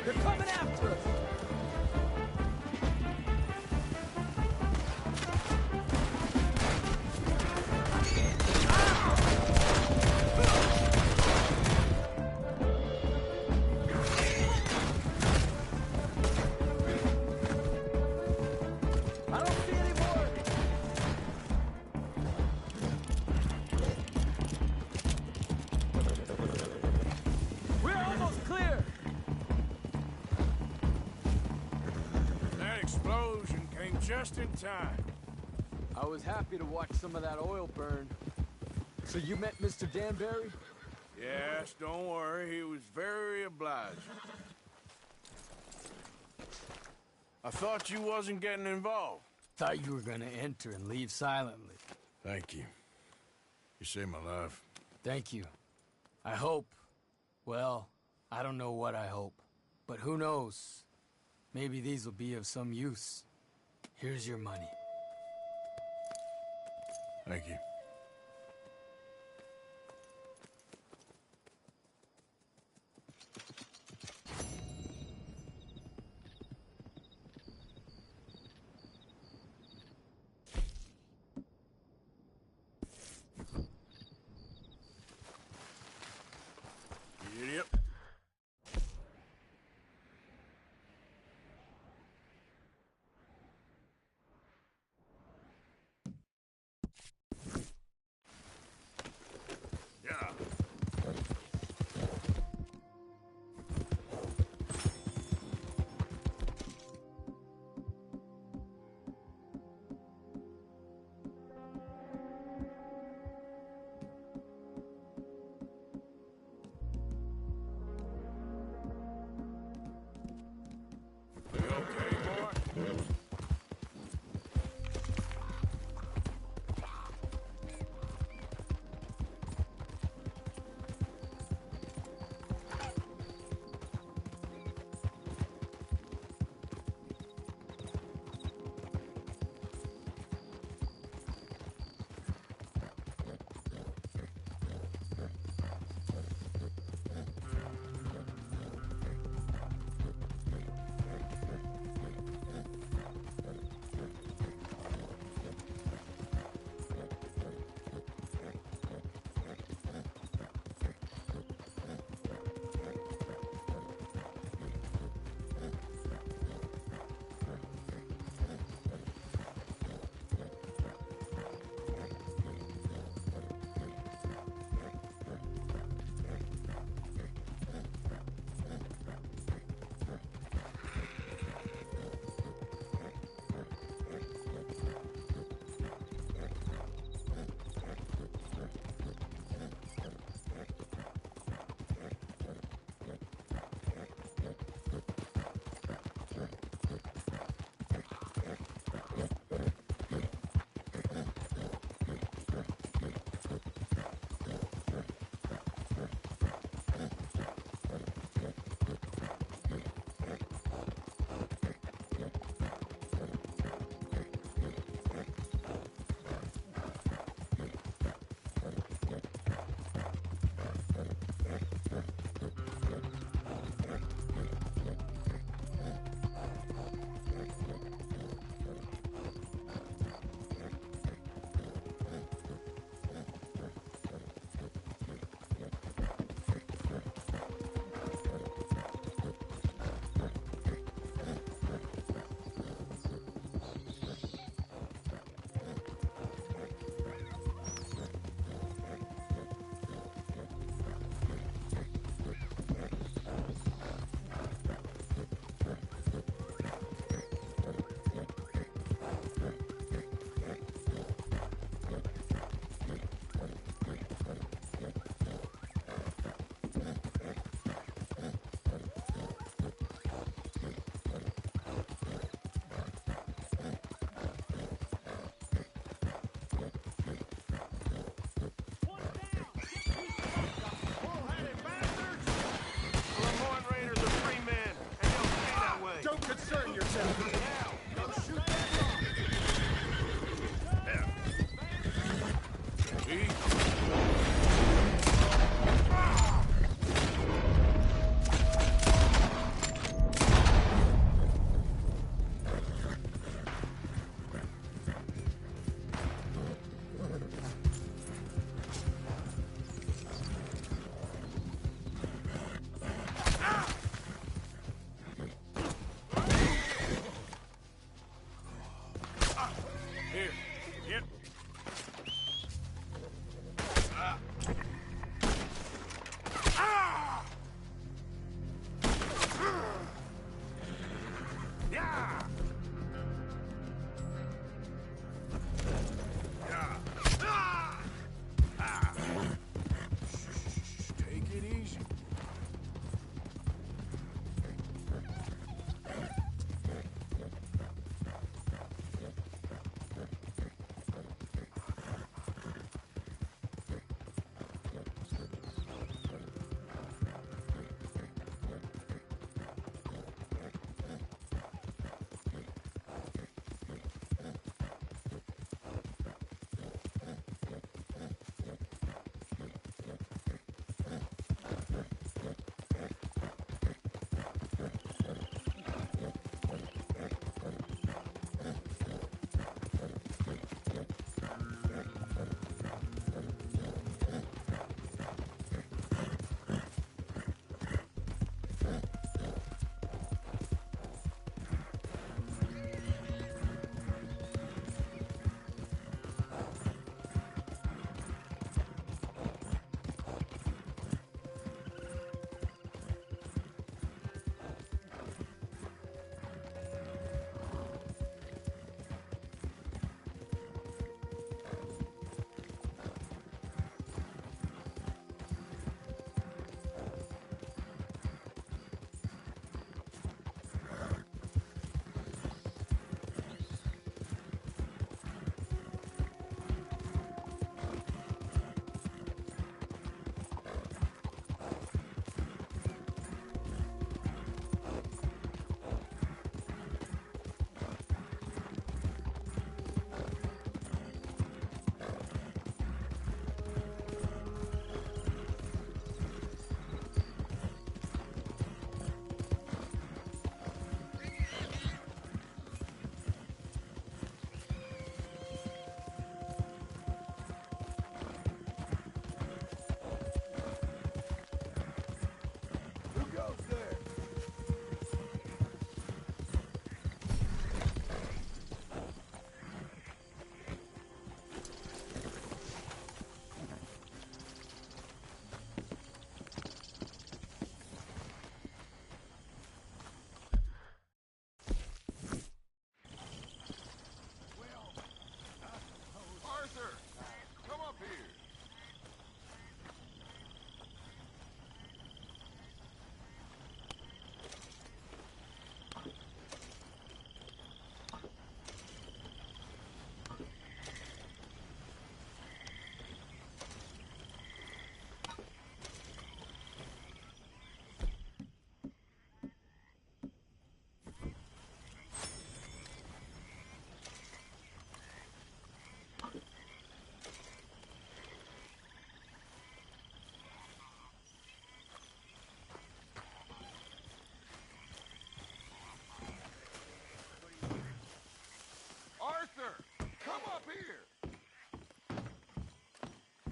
They're coming after us. I don't see any more. We're almost clear. That explosion came just in time. I was happy to watch some of that oil burn. So you met Mr. Danbury? Yes, don't worry. He was very obliging. I thought you wasn't getting involved. Thought you were gonna enter and leave silently. Thank you. You saved my life. Thank you. I hope. Well, I don't know what I hope. But who knows? Maybe these will be of some use. Here's your money. Thank you. Idiot.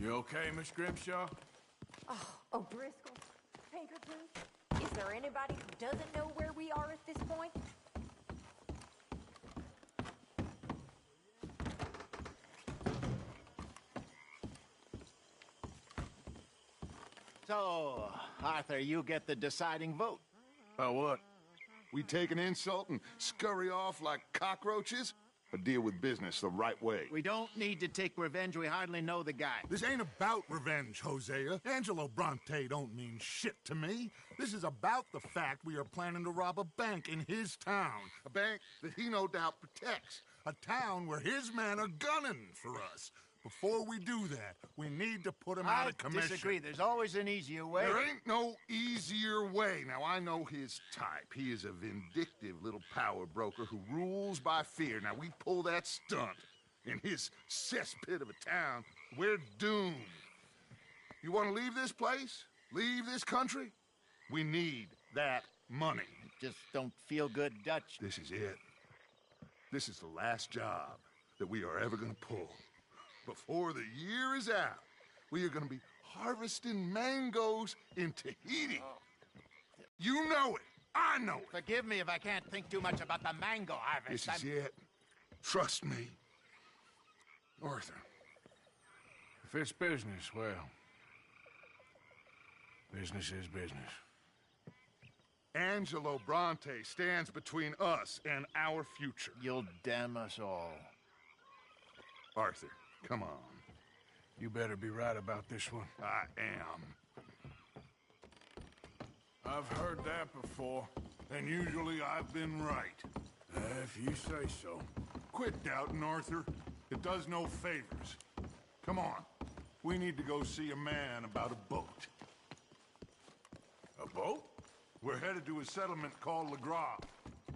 You okay, Miss Grimshaw? Oh, O'Driscoll, Pinkerton, is there anybody who doesn't know where we are at this point? So, Arthur, you get the deciding vote. What? We take an insult and scurry off like cockroaches? Or deal with business the right way? We don't need to take revenge. We hardly know the guy. This ain't about revenge, Hosea. Angelo Bronte don't mean shit to me. This is about the fact we are planning to rob a bank in his town. A bank that he no doubt protects. A town where his men are gunning for us. before we do that, we need to put him out of commission. I disagree. There's always an easier way. There ain't no easier way. Now, I know his type. He is a vindictive little power broker who rules by fear. Now, we pull that stunt in his cesspit of a town, we're doomed. You want to leave this place? Leave this country? We need that money. Just don't feel good, Dutch. This is it. This is the last job that we are ever going to pull. Before the year is out, we are going to be harvesting mangoes in Tahiti. You know it. I know it. Forgive me if I can't think too much about the mango harvest. This is it. Trust me. Arthur. If it's business, well, business is business. Angelo Bronte stands between us and our future. You'll damn us all. Arthur, come on. You better be right about this one. I am. I've heard that before. And usually I've been right. If you say so. Quit doubting, Arthur. It does no favors. Come on. We need to go see a man about a boat. A boat? We're headed to a settlement called Le Gras.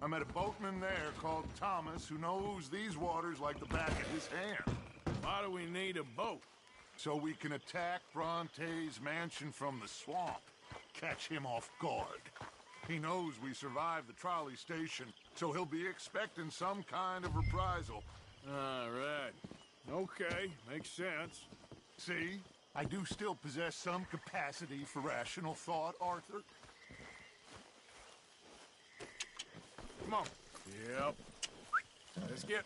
I met a boatman there called Thomas who knows these waters like the back of his hand. Why do we need a boat? So we can attack Bronte's mansion from the swamp. Catch him off guard. He knows we survived the trolley station, so he'll be expecting some kind of reprisal. All right. Okay, makes sense. See? I do still possess some capacity for rational thought, Arthur. Come on. Yep. Let's get...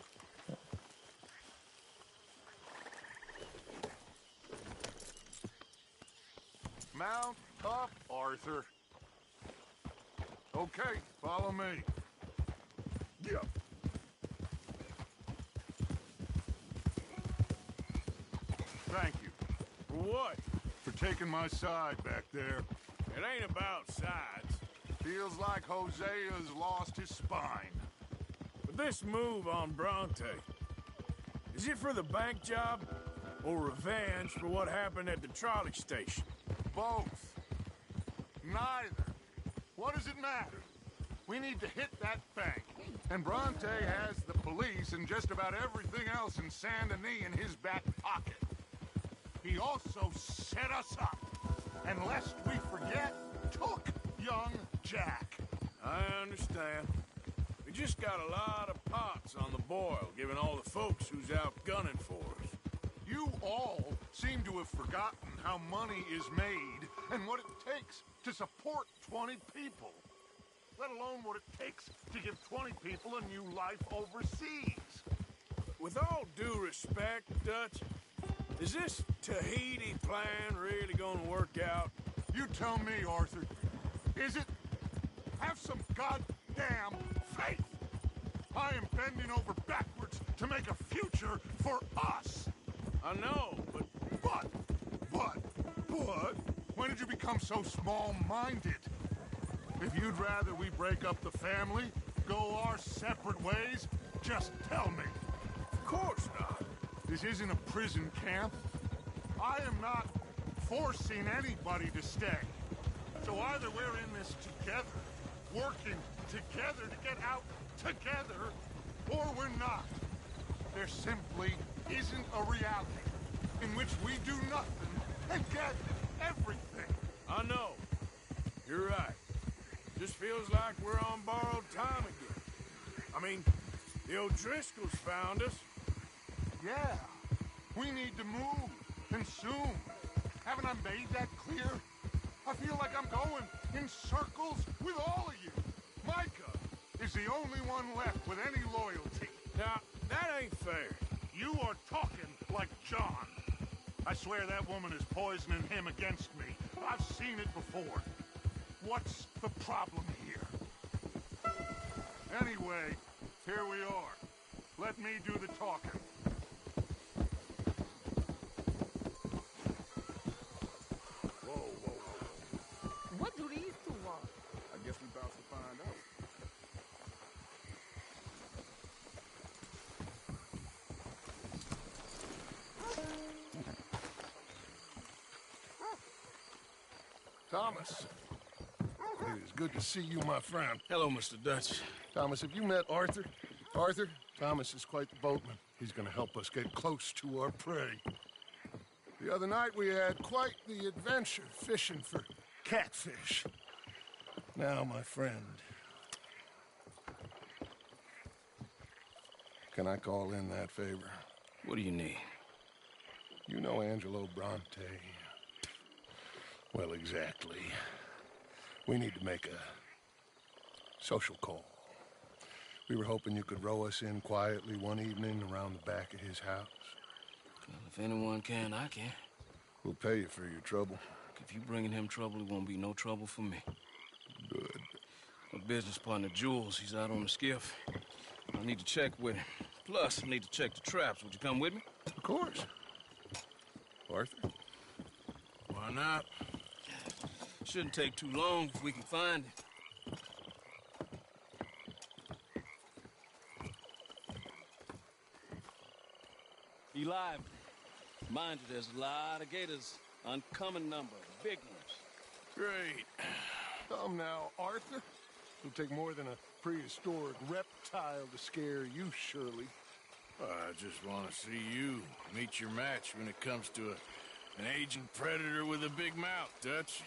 Mount up, Arthur. Okay, follow me. Yep. Thank you. For what? For taking my side back there. It ain't about sides. Feels like Hosea's lost his spine. But this move on Bronte, is it for the bank job or revenge for what happened at the trolley station? Both. Neither. What does it matter? We need to hit that bank. And Bronte has the police and just about everything else in Saint Denis in his back pocket. He also set us up. And lest we forget, took young Jack. I understand. We just got a lot of pots on the boil, given all the folks who's out gunning for us. You all seem to have forgotten how money is made and what it takes to support 20 people. Let alone what it takes to give 20 people a new life overseas. With all due respect, Dutch, is this Tahiti plan really gonna work out? You tell me, Arthur. Is it? Have some goddamn faith. I am bending over backwards to make a future for us. I know, but... But? When did you become so small-minded? If you'd rather we break up the family, go our separate ways, just tell me. Of course not. This isn't a prison camp. I am not forcing anybody to stay. So either we're in this together, working together to get out together, or we're not. There simply isn't a reality in which we do nothing and get everything. I know. You're right. Just feels like we're on borrowed time again. I mean, the O'Driscolls found us. Yeah. We need to move, and soon. Haven't I made that clear? I feel like I'm going in circles with all of you. Micah is the only one left with any loyalty. Now, that ain't fair. You are talking like John. I swear that woman is poisoning him against me. I've seen it before. What's the problem here? Anyway, here we are. Let me do the talking. Whoa. What do these two want? I guess we about to find out. Thomas. It is good to see you, my friend. Hello, Mr. Dutch. Thomas, have you met Arthur? Arthur? Thomas is quite the boatman. He's gonna help us get close to our prey. The other night we had quite the adventure fishing for catfish. Now, my friend, can I call in that favor? What do you need? You know Angelo Bronte. Well, exactly. We need to make a social call. We were hoping you could row us in quietly one evening around the back of his house. Well, if anyone can, I can. We'll pay you for your trouble. If you bringing him trouble, it won't be no trouble for me. Good. My business partner, Jules, he's out on the skiff. I need to check with him. Plus, I need to check the traps. Would you come with me? Of course. Arthur? Why not? Shouldn't take too long if we can find it. Be lively. Mind you, there's a lot of gators. Uncommon number. Big ones. Great. Come now, Arthur. It'll take more than a prehistoric reptile to scare you, surely. I just want to see you meet your match when it comes to an aging predator with a big mouth, Dutch.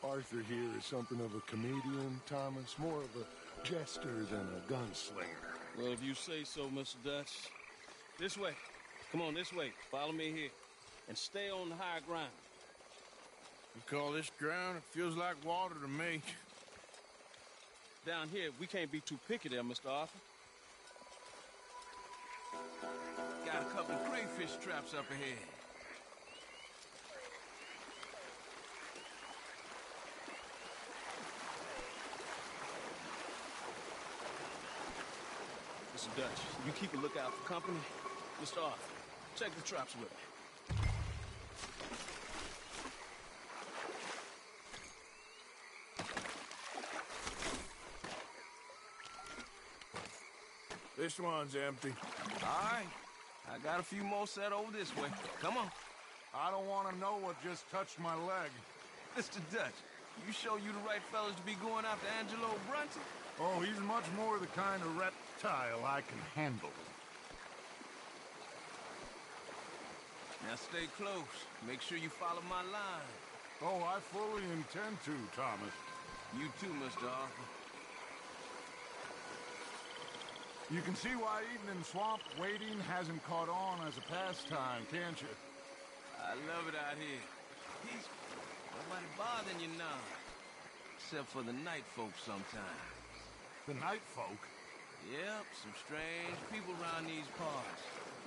Arthur here is something of a comedian, Thomas. More of a jester than a gunslinger. Well, if you say so, Mr. Dutch. This way. Come on, this way. Follow me here. And stay on the higher ground. You call this ground? It feels like water to me. Down here, we can't be too picky there, Mr. Arthur. Got a couple of crayfish traps up ahead. Mr. Dutch, you keep a lookout for company. Mr. Arthur, check the traps with me. This one's empty. All right. I got a few more set over this way. Come on. I don't want to know what just touched my leg. Mr. Dutch, you sure you the right fellas to be going after Angelo Bronte? Oh, he's much more the kind of reptile I can handle. Now stay close. Make sure you follow my line. Oh, I fully intend to, Thomas. You too, Mr. Arthur. You can see why eating in swamp wading hasn't caught on as a pastime, can't you? I love it out here. Peaceful. Nobody bothering you now. Except for the night folk sometimes. The night folk? Yep, some strange people around these parts.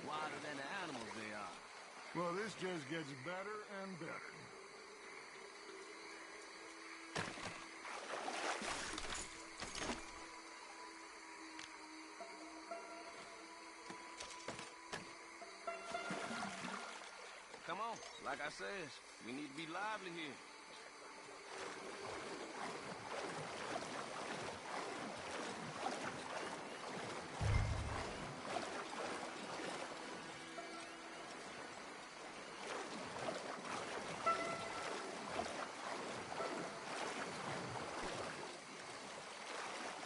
Wilder than the animals they are. Well, this just gets better and better. Come on, like I said, we need to be lively here.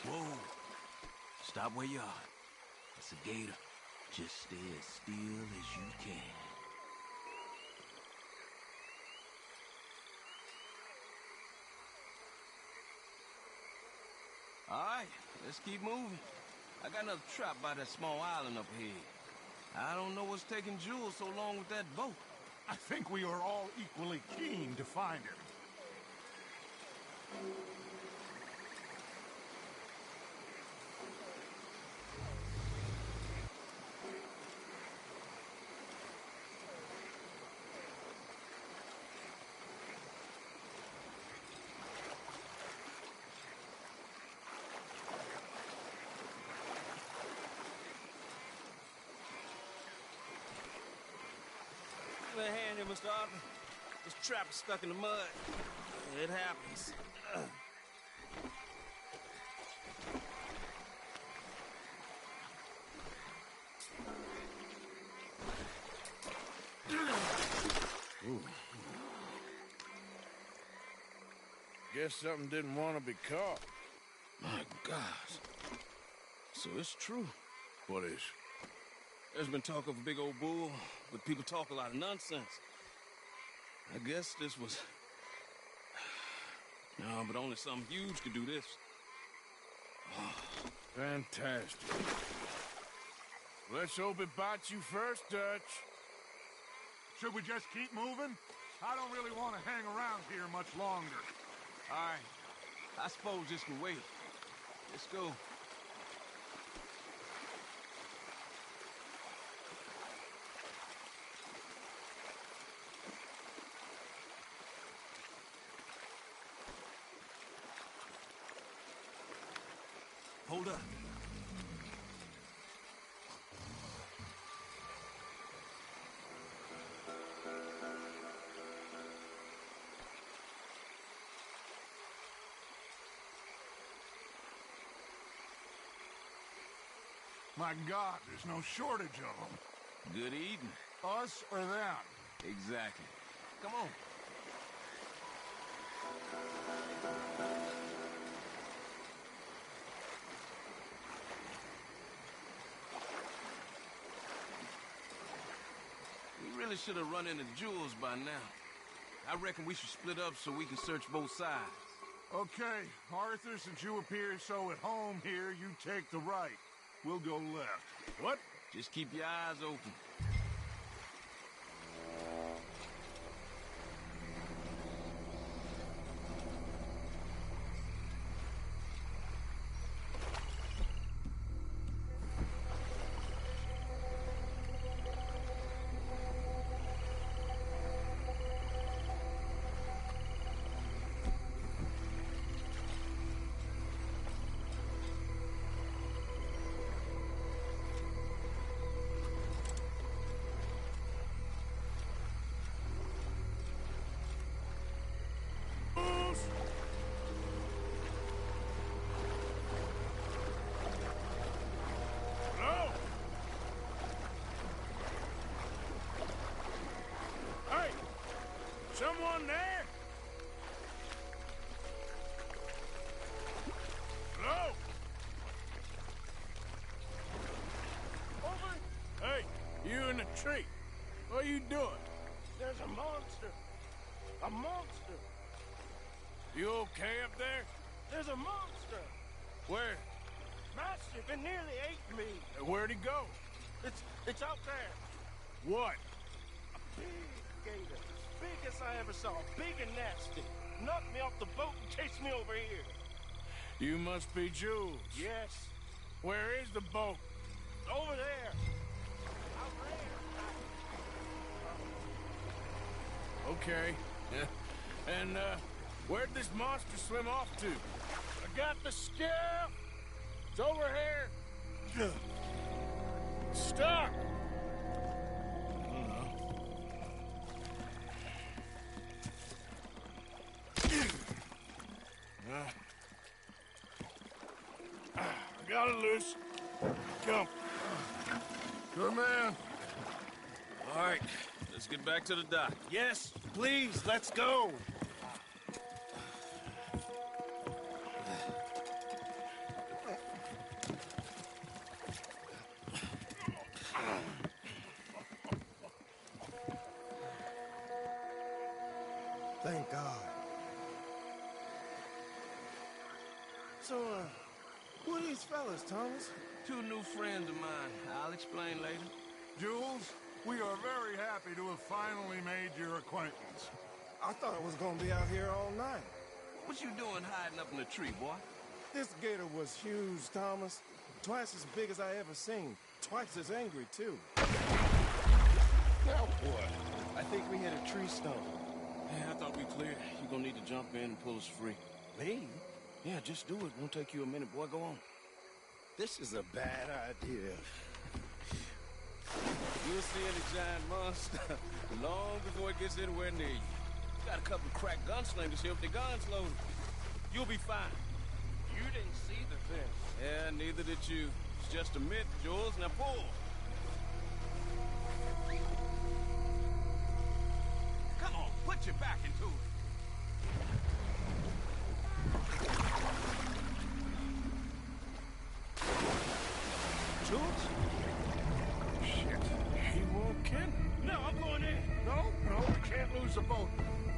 Whoa. Stop where you are. It's a gator. Just stay as still as you can. All right, let's keep moving. I got another trap by that small island up ahead. I don't know what's taking Jules so long with that boat. I think we are all equally keen to find him. Give me a hand here, Mr. Arthur. This trap is stuck in the mud. It happens. Guess something didn't want to be caught. My gosh. So it's true. What is? There's been talk of a big old bull, but people talk a lot of nonsense. I guess this was... No, but only something huge could do this. Oh, fantastic. Let's hope it bites you first, Dutch. Should we just keep moving? I don't really want to hang around here much longer. All right. I suppose this can wait. Let's go. Hold up. My God, there's no shortage of them. Good eating. Us or them? Exactly. Come on. We really should have run into Jules by now. I reckon we should split up so we can search both sides. Okay, Arthur, since you appear so at home here, you take the right. We'll go left. What? Just keep your eyes open. Someone there? Hello? Over! Hey, you in the tree. What are you doing? There's a monster. A monster. You okay up there? There's a monster. Where? Massive, it nearly ate me. Where'd he go? It's out there. What? A big gator. Biggest I ever saw. Big and nasty. Knocked me off the boat and chased me over here. You must be Jules. Yes. Where is the boat? Over there. I ran. Okay. Yeah. And, where'd this monster swim off to? I got the skiff. It's over here. Stop! Got it loose. Come. Good man. All right, let's get back to the dock. Yes, please, let's go. Thank God. So, who are these fellas, Thomas? Two new friends of mine. I'll explain later. Jules, we are very happy to have finally made your acquaintance. I thought I was gonna be out here all night. What you doing hiding up in the tree, boy? This gator was huge, Thomas. Twice as big as I ever seen. Twice as angry, too. Now what? I think we hit a tree stump. Yeah, I thought we cleared. You're gonna need to jump in and pull us free. Me? Yeah, just do it. Won't take you a minute, boy. Go on. This is a bad idea. You'll see any giant monster long before it gets anywhere near you. Got a couple of crack gunslingers here with their guns loaded. You'll be fine. You didn't see the thing. Yeah, neither did you. It's just a myth, Jules. Now pull. Come on, put your back into it. Jules? Shit. He won't kid? No, I'm going in. No, we can't lose the boat.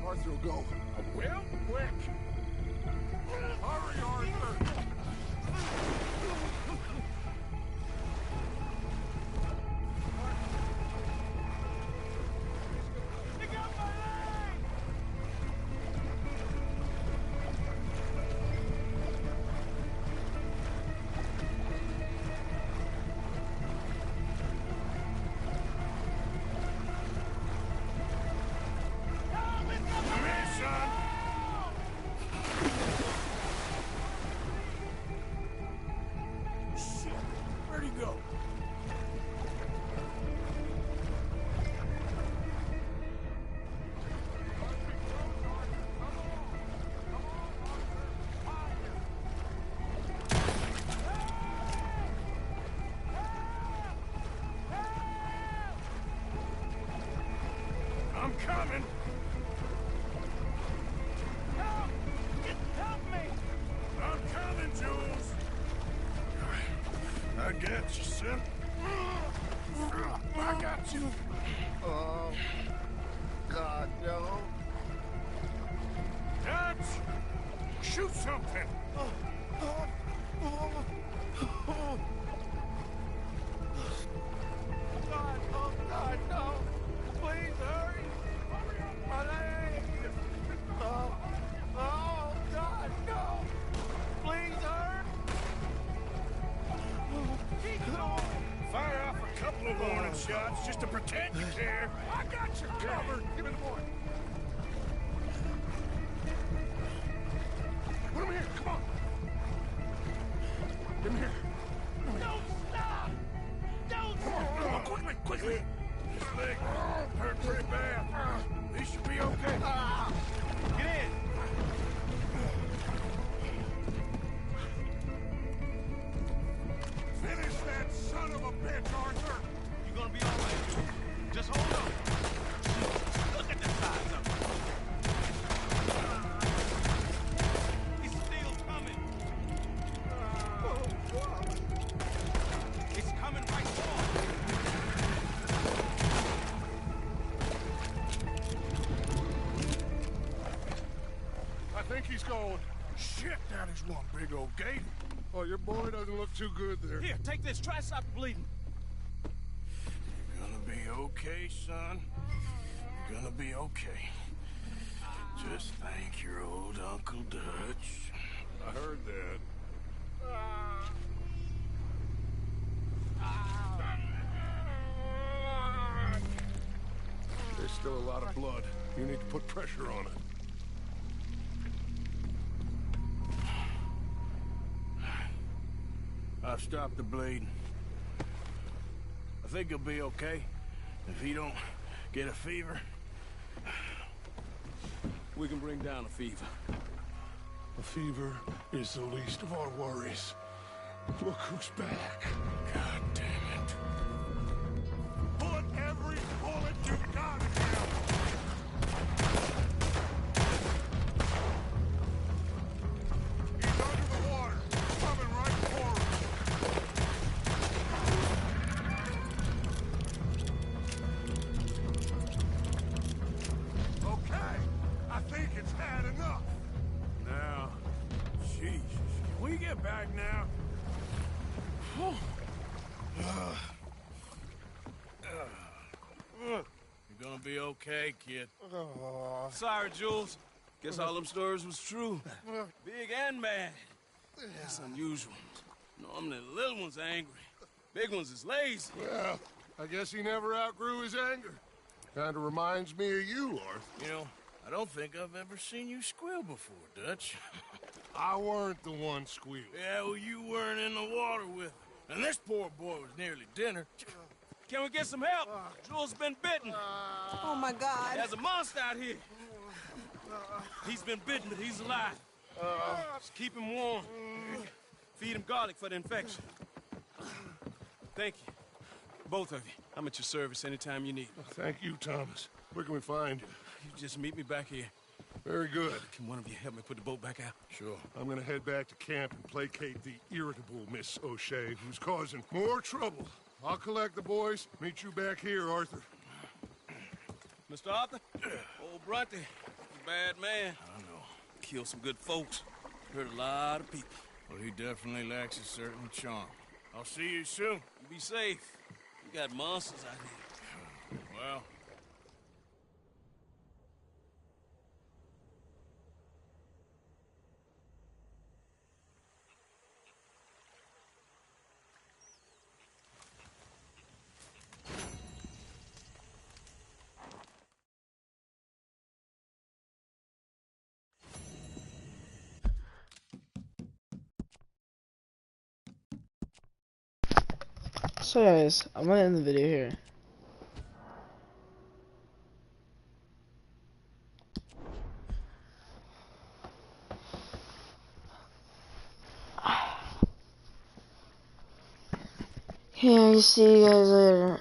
Arthur will go. Well, Quick! Hurry, Arthur! Where'd he go? I'm coming. Help me! I'm coming, Jules. I got you, son. I got you. Oh, God, no. Dutch! Shoot something! God, oh, God, no. Please, hurry. My leg. Oh, God, no. Please, hurry. Keep going. Fire off a couple of warning shots just to pretend you care. I got you covered. Give me the boy. Put him here. Come on. Get him here. Don't stop! Don't stop! Come on, quickly! His leg hurt pretty bad. He should be okay. Get in! Finish that son of a bitch, Arthur. You're gonna be all right, Joe. Just hold on. Look at the size of him. He's still coming. It's coming right for him. I think he's going. Shit, that is one big old gator. Oh, your boy doesn't look too good there. Here, take this. Try to stop the bleeding. You're gonna be okay, son. You're gonna be okay. Just thank your old Uncle Dutch. I heard that. There's still a lot of blood. You need to put pressure on it. I've stopped the bleeding. I think he'll be okay if he don't get a fever. We can bring down a fever. A fever is the least of our worries. Look who's back. God damn it. Put every bullet you got in him! He's under the water. Coming right for us. Okay, I think it's had enough. Now, Jesus, can we get back now? You're gonna be okay, kid. Sorry, Jules. Guess all them stories was true. Big and mad. That's unusual. Normally, the little ones are angry. Big ones is lazy. Well, I guess he never outgrew his anger. Kinda reminds me of you, Arthur. You know, I don't think I've ever seen you squeal before, Dutch. I weren't the one squealing. Yeah, well, you weren't in the water with him. And this poor boy was nearly dinner. Can we get some help? Jules been bitten. Oh, my God. There's a monster out here. He's been bitten, but he's alive. Just keep him warm. Feed him garlic for the infection. Thank you. Both of you. I'm at your service anytime you need. Thank you, Thomas. Where can we find you? You just meet me back here. Very good. Can one of you help me put the boat back out? Sure. I'm gonna head back to camp and placate the irritable Miss O'Shea, who's causing more trouble. I'll collect the boys. Meet you back here, Arthur. Mr. Arthur? Old Brunty, a bad man. I know. Killed some good folks. Hurt a lot of people. Well, he definitely lacks a certain charm. I'll see you soon. You be safe. You got monsters out here. Well... So guys, I'm gonna end the video here. Yeah, see you guys later.